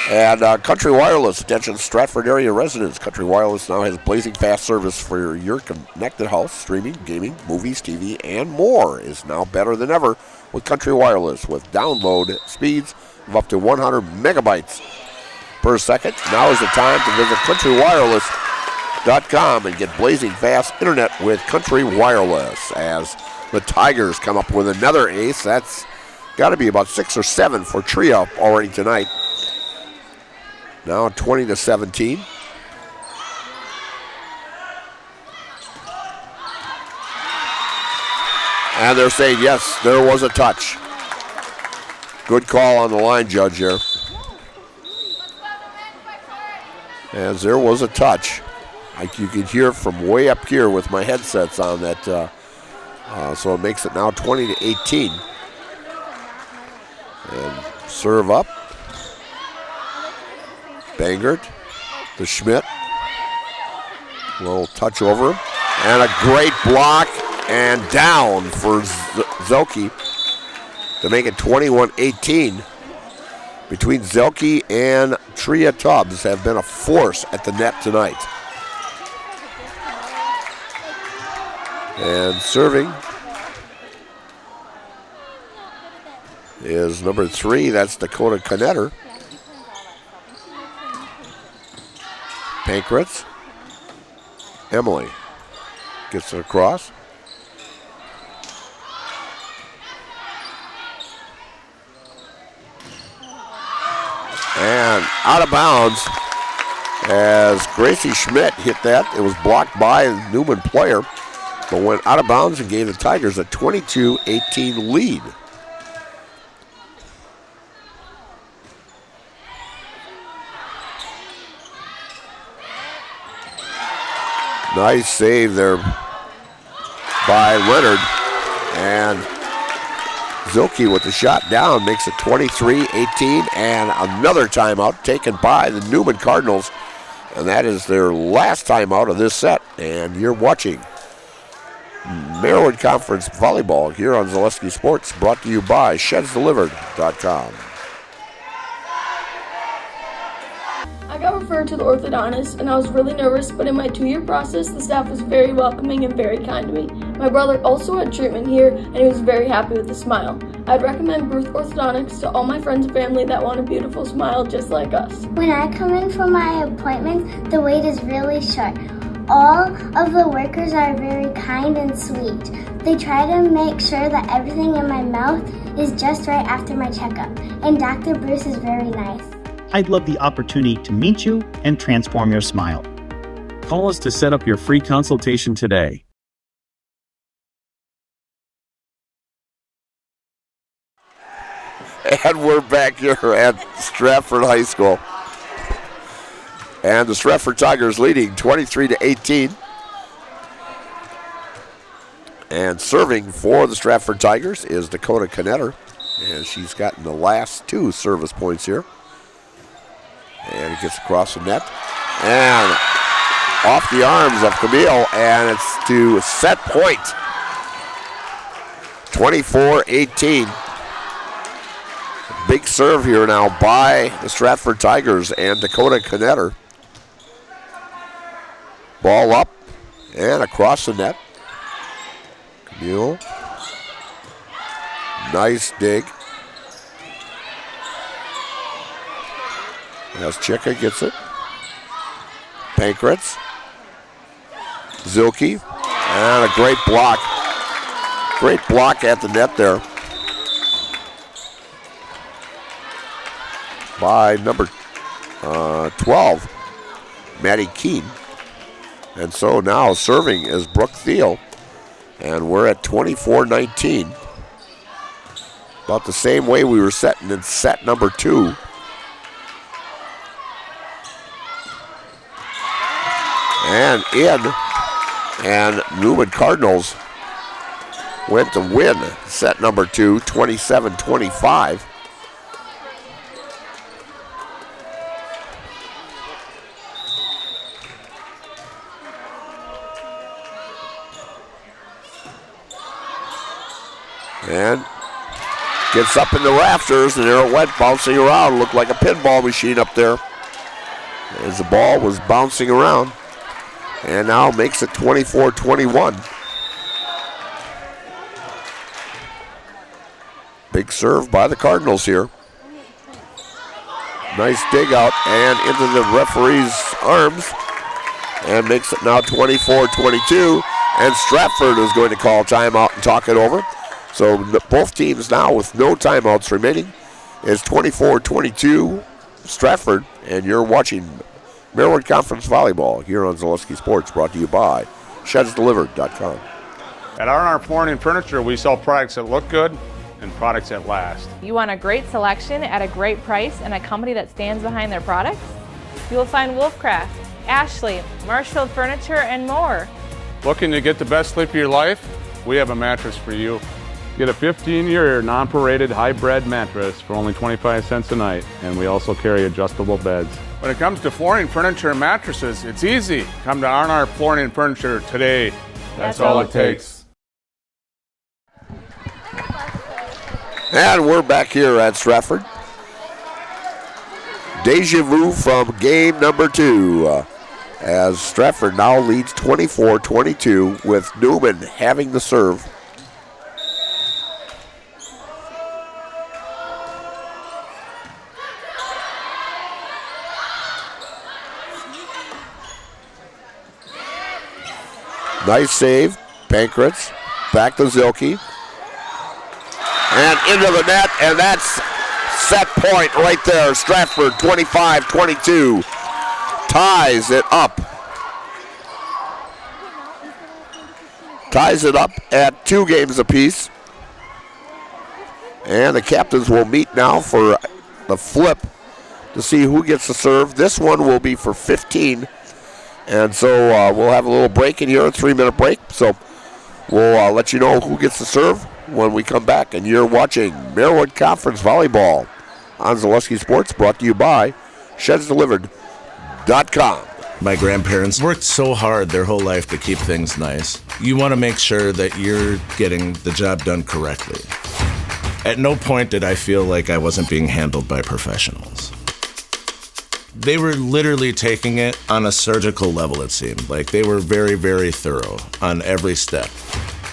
[SPEAKER 1] And Country Wireless, attention Stratford area residents. Country Wireless now has blazing fast service for your connected house. Streaming, gaming, movies, TV, and more is now better than ever with Country Wireless, with download speeds of up to 100 megabytes per second. Now is the time to visit countrywireless.com and get blazing fast internet with Country Wireless. As the Tigers come up with another ace, that's got to be about 6 or 7 for Tria already tonight. Now 20-17. And they're saying, yes, there was a touch. Good call on the line judge here. As there was a touch. Like you can hear from way up here with my headsets on that. So it makes it now 20-18. And serve up. Bangert to Schmidt. A little touch over him. And a great block and down for Zelke to make it 21-18. Between Zelke and Tria Tubbs have been a force at the net tonight. And serving is number 3. That's Dakota Knetter. Pankratz. Emily gets it across. And out of bounds as Gracie Schmidt hit that. It was blocked by a Newman player, but went out of bounds and gave the Tigers a 22-18 lead. Nice save there by Leonard. And Zilke with the shot down makes it 23-18, and another timeout taken by the Newman Cardinals. And that is their last timeout of this set. And you're watching Maryland Conference Volleyball here on Zaleski Sports, brought to you by ShedsDelivered.com.
[SPEAKER 7] I got referred to the orthodontist and I was really nervous, but in my 2-year process, the staff was very welcoming and very kind to me. My brother also had treatment here and he was very happy with the smile. I'd recommend Ruth Orthodontics to all my friends and family that want a beautiful smile just like us.
[SPEAKER 9] When I come in for my appointment, the wait is really short. All of the workers are very kind and sweet. They try to make sure that everything in my mouth is just right after my checkup, and Dr. Bruce is very nice.
[SPEAKER 10] I'd love the opportunity to meet you and transform your smile.
[SPEAKER 8] Call us to set up your free consultation today.
[SPEAKER 1] And we're back here at Stratford High School. And the Stratford Tigers leading 23-18. And serving for the Stratford Tigers is Dakota Knetter. And she's gotten the last 2 service points here. And it gets across the net. And off the arms of Camille. And it's to set point. 24-18. Big serve here now by the Stratford Tigers and Dakota Knetter. Ball up and across the net. Camille. Nice dig. As Chicka gets it. Pankratz. Zilke. And a great block. Great block at the net there by number 12, Maddie Keene. And so now serving is Brooke Thiel. And we're at 24-19. About the same way we were setting in set number 2. And in. And Newman Cardinals went to win set number 2, 27-25. And gets up in the rafters, and there it went, bouncing around. Looked like a pinball machine up there as the ball was bouncing around. And now makes it 24-21. Big serve by the Cardinals here. Nice dig out and into the referee's arms. And makes it now 24-22. And Stratford is going to call timeout and talk it over. So both teams now with no timeouts remaining. It's 24-22 Stratford, and you're watching Maryland Conference Volleyball here on Zaleski Sports, brought to you by ShedsDelivered.com.
[SPEAKER 11] At R&R Flooring and Furniture, we sell products that look good and products that last.
[SPEAKER 13] You want a great selection at a great price and a company that stands behind their products? You will find Wolfcraft, Ashley, Marshfield Furniture, and more.
[SPEAKER 11] Looking to get the best sleep of your life? We have a mattress for you. Get a 15-year non-paraded high-bred mattress for only 25 cents a night, and we also carry adjustable beds. When it comes to flooring, furniture, and mattresses, it's easy. Come to R&R Flooring and Furniture today. That's all it takes.
[SPEAKER 1] And we're back here at Stratford. Deja vu from game number 2. As Stratford now leads 24-22 with Newman having the serve. Nice save, Pankratz, back to Zilke. And into the net, and that's set point right there. Stratford 25-22 ties it up. Ties it up at 2 games apiece. And the captains will meet now for the flip to see who gets the serve. This one will be for 15. And so we'll have a little break in here, a 3-minute break. So We'll let you know who gets the serve when we come back, and you're watching Marywood Conference Volleyball on Zaleski Sports, brought to you by ShedsDelivered.com.
[SPEAKER 14] My grandparents worked so hard their whole life to keep things nice. You want to make sure that you're getting the job done correctly. At no point did I feel like I wasn't being handled by professionals. They were literally taking it on a surgical level, it seemed. Like they were very, very thorough on every step.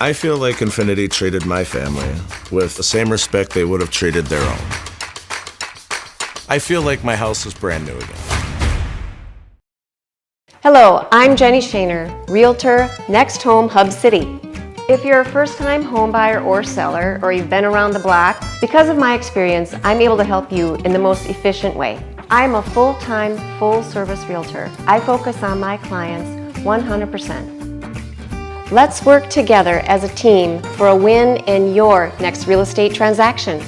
[SPEAKER 14] I feel like Infinity treated my family with the same respect they would have treated their own. I feel like my house is brand new again.
[SPEAKER 12] Hello, I'm Jenny Shaner, Realtor, Next Home Hub City. If you're a first-time home buyer or seller, or you've been around the block, because of my experience, I'm able to help you in the most efficient way. I'm a full-time, full-service realtor. I focus on my clients 100%. Let's work together as a team for a win in your next real estate transaction.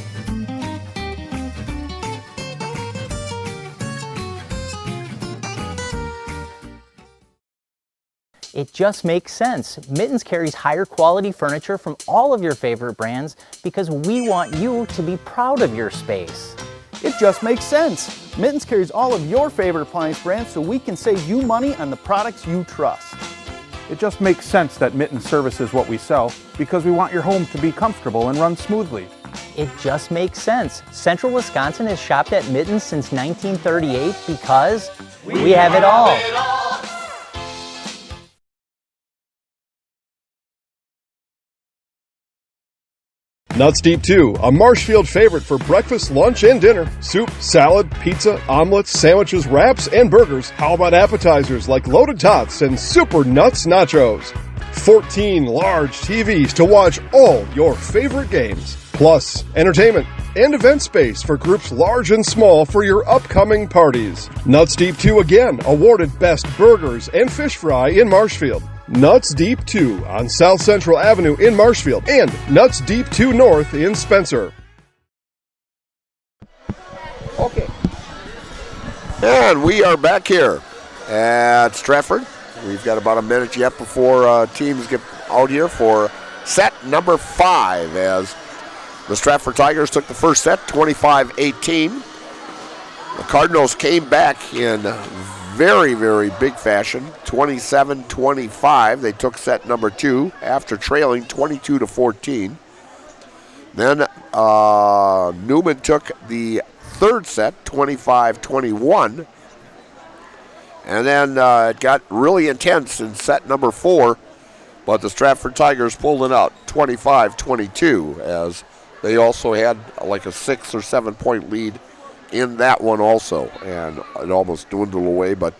[SPEAKER 15] It just makes sense. Mittens carries higher quality furniture from all of your favorite brands because we want you to be proud of your space.
[SPEAKER 16] It just makes sense. Mittens carries all of your favorite appliance brands so we can save you money on the products you trust.
[SPEAKER 17] It just makes sense that Mittens services what we sell because we want your home to be comfortable and run smoothly.
[SPEAKER 15] It just makes sense. Central Wisconsin has shopped at Mittens since 1938 because we have it all.
[SPEAKER 4] Nuts Deep 2, a Marshfield favorite for breakfast, lunch, and dinner. Soup, salad, pizza, omelets, sandwiches, wraps, and burgers. How about appetizers like loaded tots and super nuts nachos? 14 large TVs to watch all your favorite games. Plus, entertainment and event space for groups large and small for your upcoming parties. Nuts Deep 2 again, awarded Best Burgers and Fish Fry in Marshfield. Nuts Deep 2 on South Central Avenue in Marshfield and Nuts Deep 2 North in Spencer.
[SPEAKER 1] Okay. And we are back here at Stratford. We've got about a minute yet before teams get out here for set number 5 as the Stratford Tigers took the first set, 25-18. The Cardinals came back in very, very big fashion, 27-25. They took set number 2 after trailing 22-14. Then Newman took the third set, 25-21. And then it got really intense in set number 4, but the Stratford Tigers pulled it out, 25-22, as they also had like a 6 or 7 point lead in that one also, and it almost dwindled away, but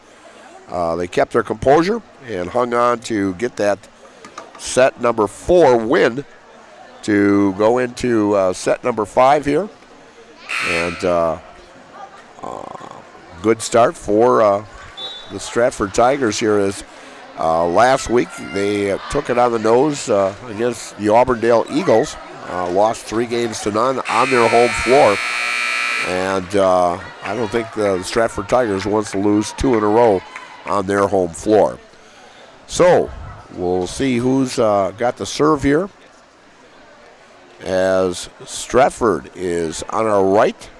[SPEAKER 1] they kept their composure and hung on to get that set number 4 win to go into set number 5 here. And good start for the Stratford Tigers here as last week they took it on the nose against the Auburndale Eagles, lost 3-0 on their home floor. And I don't think the Stratford Tigers wants to lose 2 in a row on their home floor. So we'll see who's got the serve here, as Stratford is on our right,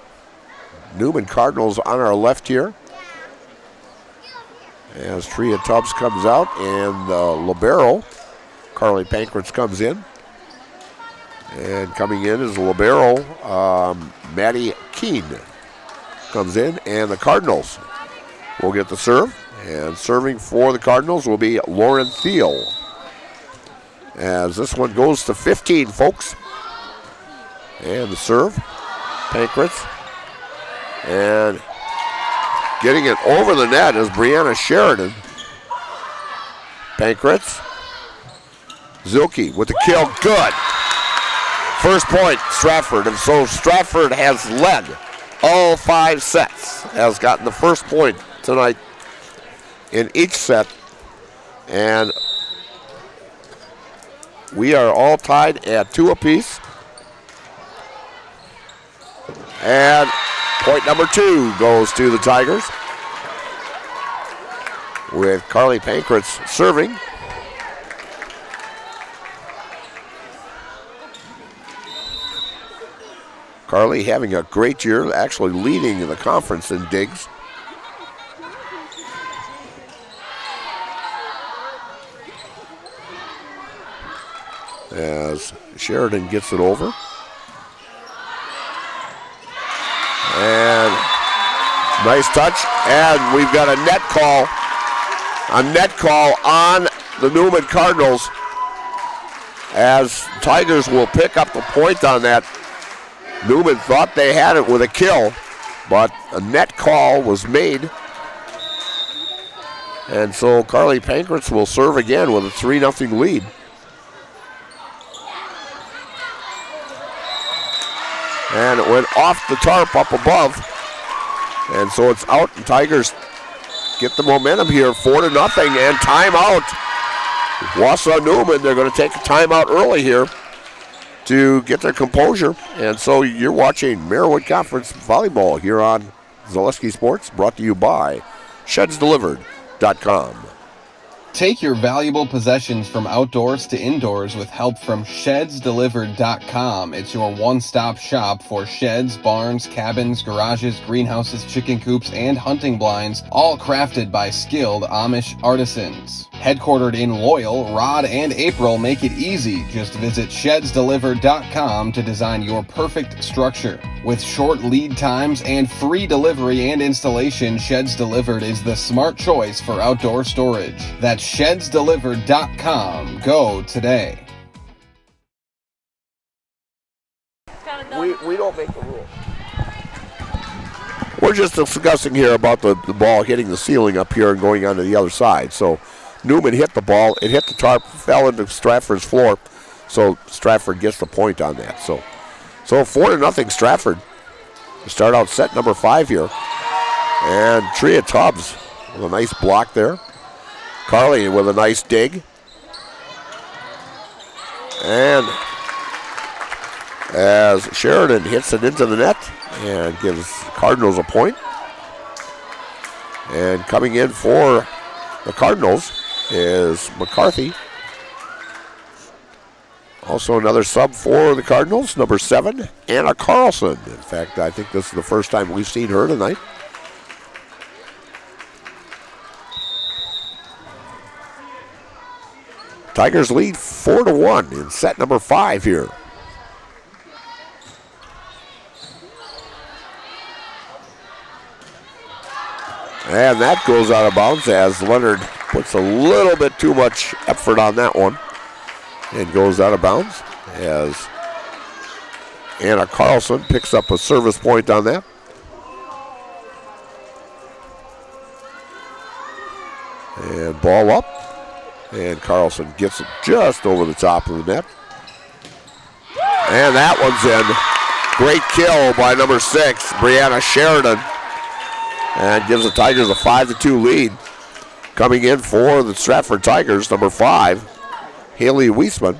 [SPEAKER 1] Newman Cardinals on our left here. As Tria Tubbs comes out and libero, Carly Pankratz comes in. And coming in is libero, Maddie Keene comes in, and the Cardinals will get the serve. And serving for the Cardinals will be Lauren Thiel. As this one goes to 15, folks. And the serve, Pankratz. And getting it over the net is Brianna Sheridan. Pankratz. Zilke with the kill, good. First point, Stratford, and so Stratford has led all 5 sets, has gotten the first point tonight in each set, and we are all tied at 2 apiece. And point number 2 goes to the Tigers, with Carly Pankratz serving. Carly having a great year, actually leading the conference in digs. As Sheridan gets it over. And nice touch. And we've got a net call. A net call on the Newman Cardinals, as Tigers will pick up the point on that. Newman thought they had it with a kill, but a net call was made. And so Carly Pankratz will serve again with a 3-0 lead. And it went off the tarp up above. And so it's out, and Tigers get the momentum here, 4-0, and timeout. Wausau Newman, they're going to take a timeout early here to get their composure. And so you're watching Merriwood Conference Volleyball here on Zaleski Sports, brought to you by ShedsDelivered.com.
[SPEAKER 2] Take your valuable possessions from outdoors to indoors with help from ShedsDelivered.com. It's your one-stop shop for sheds, barns, cabins, garages, greenhouses, chicken coops, and hunting blinds, all crafted by skilled Amish artisans. Headquartered in Loyal, Rod and April make it easy. Just visit ShedsDelivered.com to design your perfect structure. With short lead times and free delivery and installation, Sheds Delivered is the smart choice for outdoor storage. That's ShedsDelivered.com. Go today.
[SPEAKER 1] We don't make the rule. We're just discussing here about the ball hitting the ceiling up here and going onto the other side. So Newman hit the ball, it hit the tarp, fell into Stratford's floor, so Stratford gets the point on that. So 4-0 Stratford to start out set number 5 here. And Tria Tubbs with a nice block there. Carly with a nice dig. And as Sheridan hits it into the net and gives Cardinals a point. And coming in for the Cardinals is McCarthy. Also another sub for the Cardinals, number 7, Anna Carlson. In fact, I think this is the first time we've seen her tonight. Tigers lead 4-1 in set number 5 here. And that goes out of bounds as Leonard puts a little bit too much effort on that one. And goes out of bounds as Anna Carlson picks up a service point on that. And ball up. And Carlson gets it just over the top of the net. And that one's in. Great kill by number 6, Brianna Sheridan. And gives the Tigers a 5-2 lead. Coming in for the Stratford Tigers, number 5, Haley Wiesman.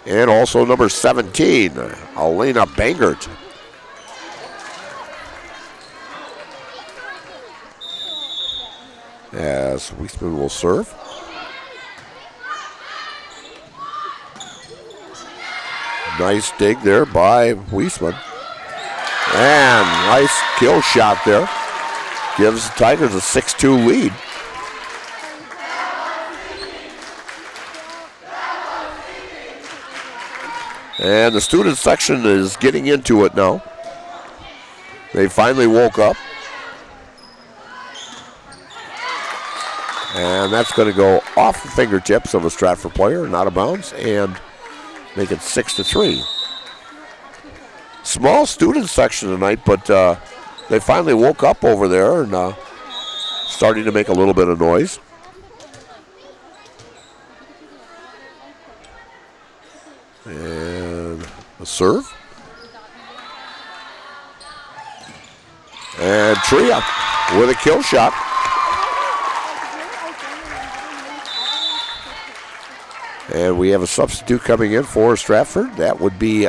[SPEAKER 1] And also number 17, Elena Bangert. As Wiesman will serve. Nice dig there by Wiesman. And nice kill shot there. Gives the Tigers a 6-2 lead. And the student section is getting into it now. They finally woke up. And that's going to go off the fingertips of a Stratford player, not out of bounds, and make it 6-3. Small student section tonight, but they finally woke up over there and starting to make a little bit of noise. And a serve. And Tria with a kill shot. And we have a substitute coming in for Stratford. That would be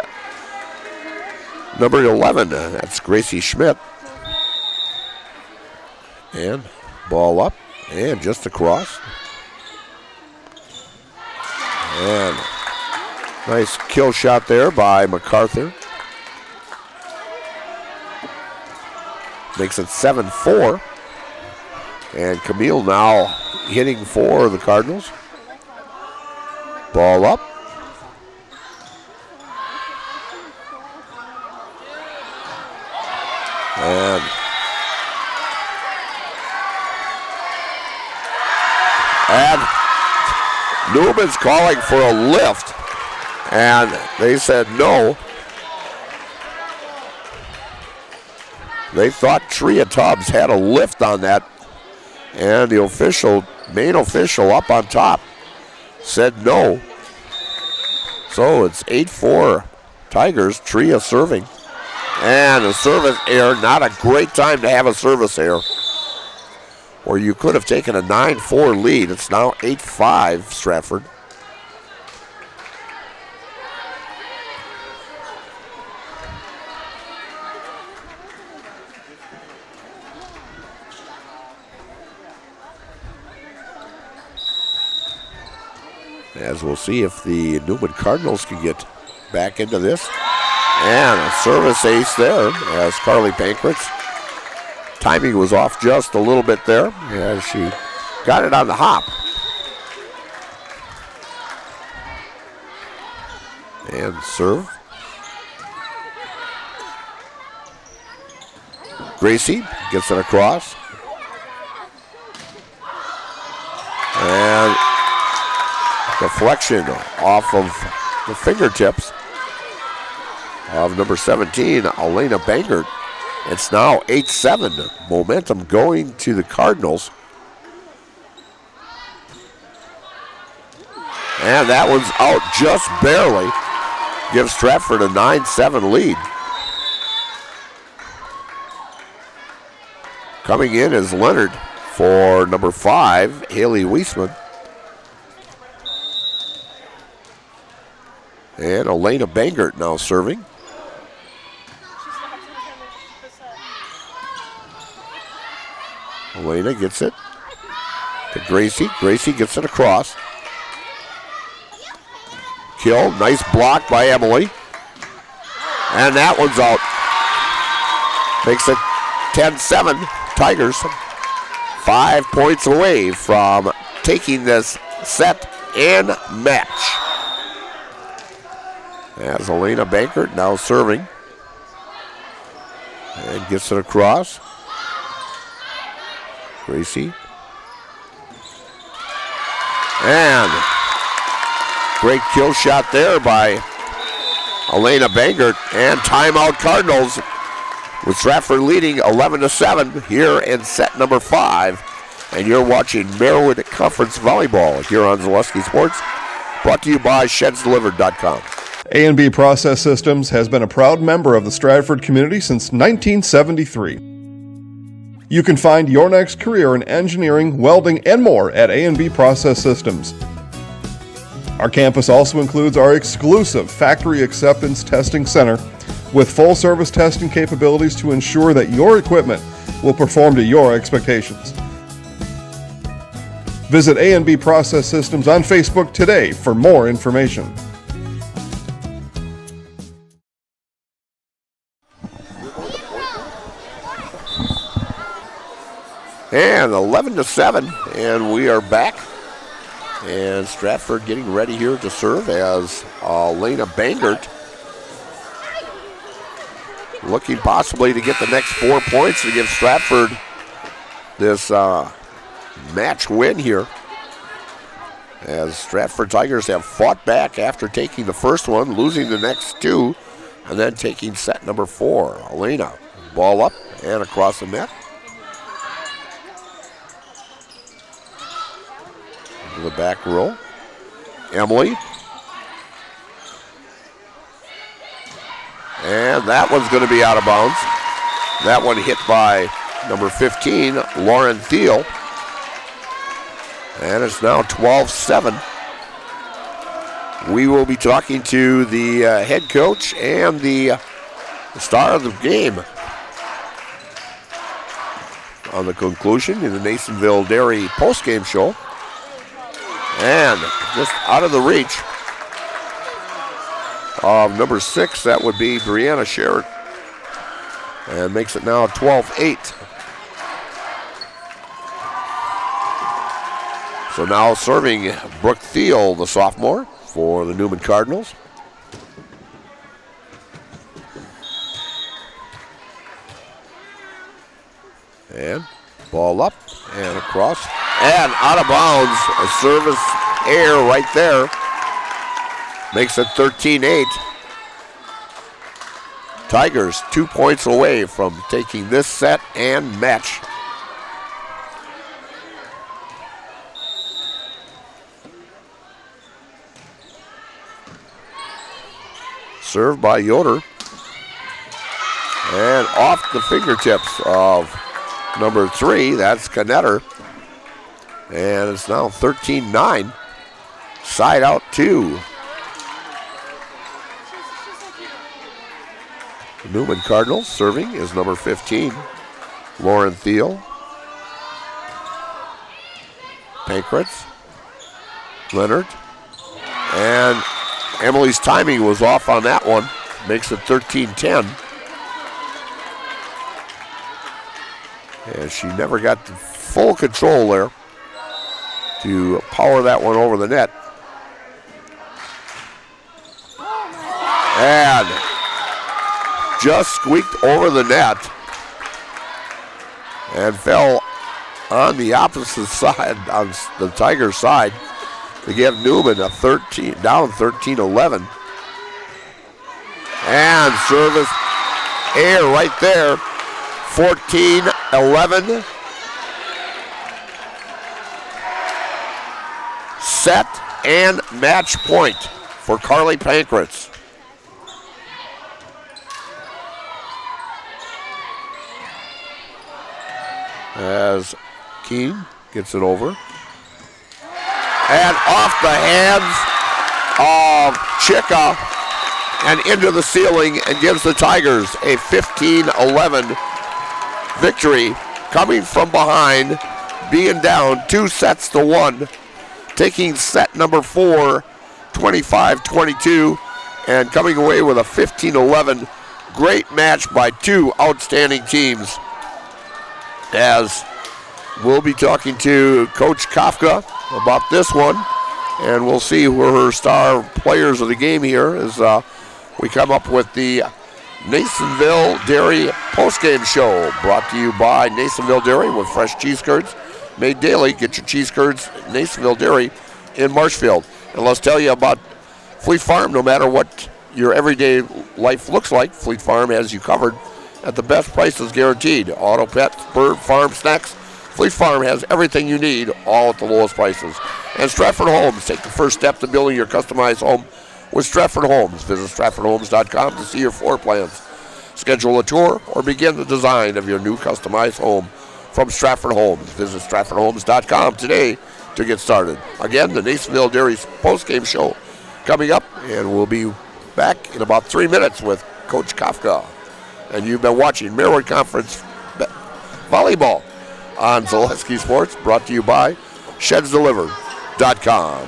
[SPEAKER 1] number 11. That's Gracie Schmidt. And ball up and just across. And nice kill shot there by MacArthur. Makes it 7-4. And Camille now hitting for the Cardinals. Ball up. And Newman's calling for a lift, and they said no. They thought Tria Tubbs had a lift on that, and the main official up on top said no. So it's 8-4 Tigers. Tria serving. And a service error. Not a great time to have a service error, or you could have taken a 9-4 lead. It's now 8-5 Stratford. As we'll see if the Newman Cardinals can get back into this. And a service ace there as Carly Pankratz. Timing was off just a little bit there as she got it on the hop. And serve. Gracie gets it across. And deflection off of the fingertips of number 17, Elena Bangert. It's now 8-7. Momentum going to the Cardinals. And that one's out just barely. Gives Stratford a 9-7 lead. Coming in is Leonard for number 5, Haley Weisman. And Elena Bangert now serving. Elena gets it to Gracie. Gracie gets it across. Kill, nice block by Emily. And that one's out. Makes it 10-7 Tigers. 5 points away from taking this set and match. As Elena Bankert now serving. And gets it across. Gracie. And great kill shot there by Elena Bangert. And timeout Cardinals with Stratford leading 11-7 here in set number 5. And you're watching Merowith Conference Volleyball here on Zaleski Sports. Brought to you by ShedsDelivered.com.
[SPEAKER 4] A&B Process Systems has been a proud member of the Stratford community since 1973. You can find your next career in engineering, welding, and more at A&B Process Systems. Our campus also includes our exclusive Factory Acceptance Testing Center with full-service testing capabilities to ensure that your equipment will perform to your expectations. Visit A&B Process Systems on Facebook today for more information.
[SPEAKER 1] And 11-7, and we are back. And Stratford getting ready here to serve as Elena Bangert looking possibly to get the next 4 points to give Stratford this match win here. As Stratford Tigers have fought back after taking the first one, losing the next 2, and then taking set number 4. Elena, ball up and across the net. The back row. Emily. And that one's going to be out of bounds. That one hit by number 15, Lauren Thiel. And it's now 12-7. We will be talking to the head coach and the star of the game on the conclusion in the Nasonville Dairy postgame show. And just out of the reach of number 6, that would be Brianna Sherrod. and makes it now 12-8. So now serving Brooke Thiel, the sophomore, for the Newman Cardinals. And ball up and across and out of bounds. A service error right there. Makes it 13-8. Tigers 2 points away from taking this set and match. Served by Yoder. And off the fingertips of number 3, that's Knetter. And it's now 13-9. Side out 2. The Newman Cardinals serving is number 15, Lauren Thiel. Pankratz, Leonard, and Emily's timing was off on that one. Makes it 13-10. And she never got the full control there to power that one over the net. And just squeaked over the net and fell on the opposite side, on the Tigers side, to give Newman a down 13-11. And service air right there, 14-11. Set and match point for Carly Pankratz. As Keene gets it over. And off the hands of Chicka and into the ceiling and gives the Tigers a 15-11 victory. Coming from behind, being down 2-1, taking set number 4, 25-22, and coming away with a 15-11. Great match by two outstanding teams. As we'll be talking to Coach Kafka about this one, and we'll see who her star players of the game here as we come up with the Nasonville Dairy postgame show, brought to you by Nasonville Dairy with fresh cheese curds made daily. Get your cheese curds at Nasonville Dairy in Marshfield. And let's tell you about Fleet Farm. No matter what your everyday life looks like, Fleet Farm has you covered at the best prices guaranteed. Auto, pet, bird, farm, snacks. Fleet Farm has everything you need, all at the lowest prices. And Stratford Homes, take the first step to building your customized home with Stratford Homes. Visit StratfordHomes.com to see your floor plans. Schedule a tour or begin the design of your new customized home from Stratford Homes. Visit StratfordHomes.com today to get started. Again, the Nasonville Dairy postgame show coming up, and we'll be back in about 3 minutes with Coach Kafka. And you've been watching Merritt Conference Volleyball on Zaleski Sports, brought to you by ShedsDelivered.com.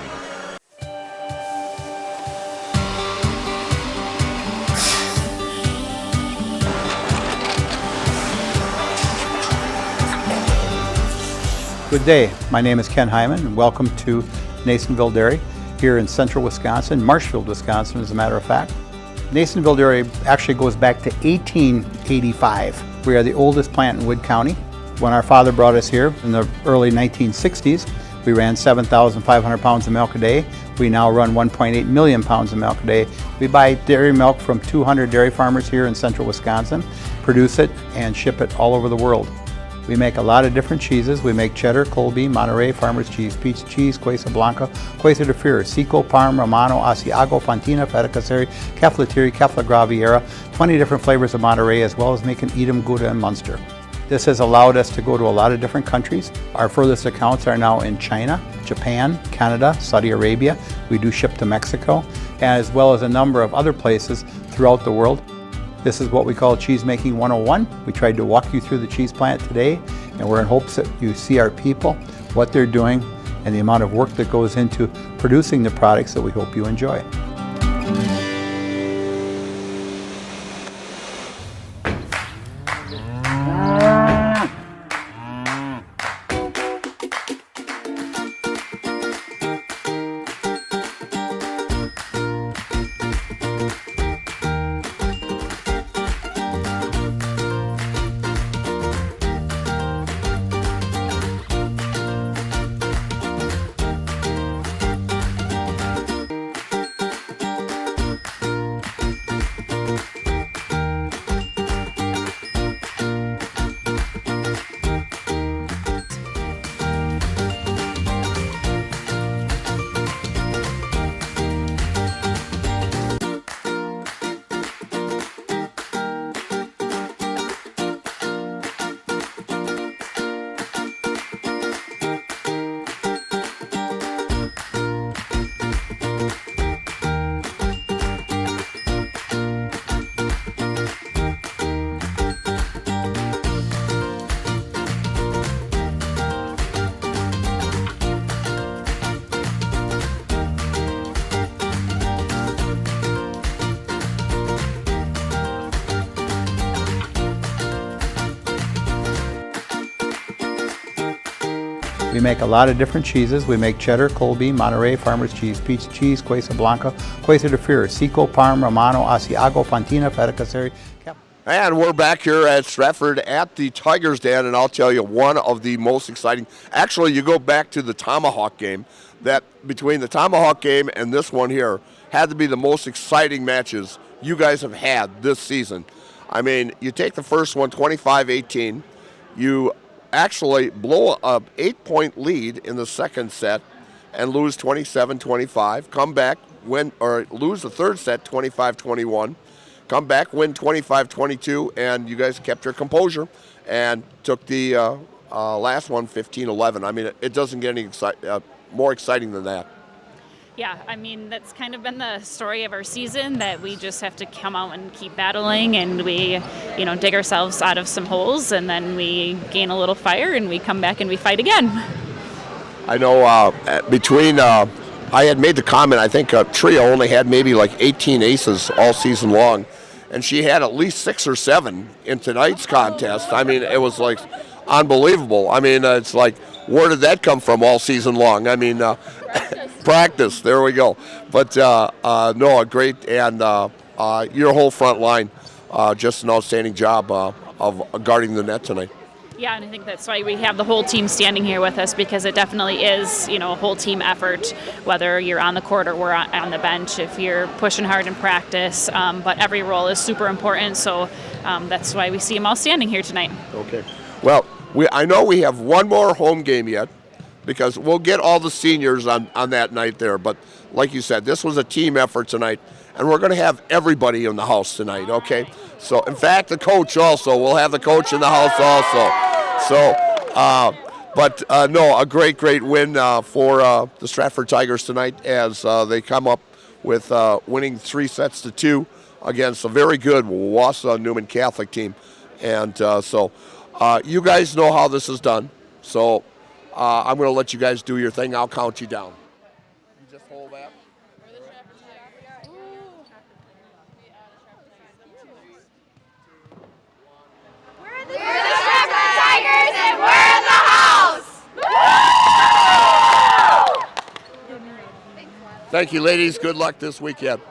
[SPEAKER 3] Good day. My name is Ken Hyman, and welcome to Nasonville Dairy here in central Wisconsin, Marshfield, Wisconsin, as a matter of fact. Nasonville Dairy actually goes back to 1885. We are the oldest plant in Wood County. When our father brought us here in the early 1960s, we ran 7,500 pounds of milk a day. We now run 1.8 million pounds of milk a day. We buy dairy milk from 200 dairy farmers here in central Wisconsin, produce it, and ship it all over the world. We make a lot of different cheeses. We make cheddar, Colby, Monterey, Farmer's Cheese, Pizza Cheese, Quesa Blanca, Quesa de Freer, Seco, Parm, Romano, Asiago, Fontina, Feta Caseri, Caflatiri, Cafla Graviera, 20 different flavors of Monterey, as well as making Edam, Gouda, and Munster. This has allowed us to go to a lot of different countries. Our furthest accounts are now in China, Japan, Canada, Saudi Arabia. We do ship to Mexico, as well as a number of other places throughout the world. This is what we call Cheese Making 101. We tried to walk you through the cheese plant today, and we're in hopes that you see our people, what they're doing, and the amount of work that goes into producing the products that we hope you enjoy. We make a lot of different cheeses. We make cheddar, Colby, Monterey, Farmer's Cheese, Pizza Cheese, Quesa Blanca, Quesa de Fir, Seco, Parm, Romano, Asiago, Fontina, Feta Caseri.
[SPEAKER 1] And we're back here at Stratford at the Tigers Den, and I'll tell you, one of the most exciting, actually you go back to the Tomahawk game, that between the Tomahawk game and this one here had to be the most exciting matches you guys have had this season. I mean, you take the first one 25-18, you actually blow a 8-point lead in the second set and lose 27-25, come back, win, or lose the third set 25-21, come back, win 25-22, and you guys kept your composure and took the last one 15-11. I mean, it doesn't get any more exciting than that.
[SPEAKER 5] Yeah, I mean, that's kind of been the story of our season, that we just have to come out and keep battling, and we, dig ourselves out of some holes, and then we gain a little fire, and we come back and we fight again.
[SPEAKER 1] I know I had made the comment, I think Tria only had maybe like 18 aces all season long, and she had at least 6 or 7 in tonight's contest. I mean, it was like unbelievable. I mean, it's like, where did that come from all season long? I mean, practice. There we go. But no, great, and your whole front line, just an outstanding job of guarding the net tonight.
[SPEAKER 5] Yeah, and I think that's why we have the whole team standing here with us, because it definitely is, a whole team effort, whether you're on the court or we're on the bench, if you're pushing hard in practice. But every role is super important, so that's why we see them all standing here tonight.
[SPEAKER 1] Okay. Well, I know we have one more home game yet, because we'll get all the seniors on that night there. But like you said, this was a team effort tonight, and we're going to have everybody in the house tonight, okay? So, in fact, the coach also. We'll have the coach in the house also. So, no, a great win for the Stratford Tigers tonight, as they come up with winning 3-2 against a very good WIAA Newman Catholic team. And so you guys know how this is done. So I'm going to let you guys do your thing. I'll count you down. You just hold that.
[SPEAKER 18] We're the Stratford Tigers, and we're in the house!
[SPEAKER 1] Thank you, ladies. Good luck this weekend.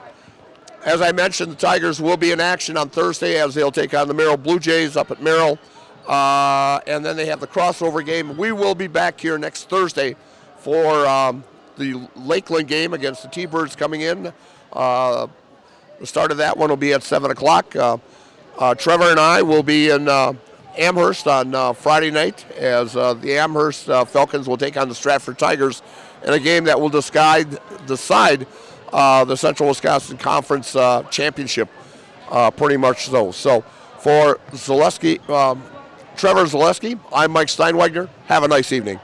[SPEAKER 1] As I mentioned, the Tigers will be in action on Thursday, as they'll take on the Merrill Blue Jays up at Merrill. And then they have the crossover game. We will be back here next Thursday for the Lakeland game against the T-Birds coming in. The start of that one will be at 7 o'clock. Trevor and I will be in Amherst on Friday night, as the Amherst Falcons will take on the Stratford Tigers in a game that will decide the Central Wisconsin Conference Championship, pretty much so. So for Trevor Zaleski, I'm Mike Steinwegner. Have a nice evening.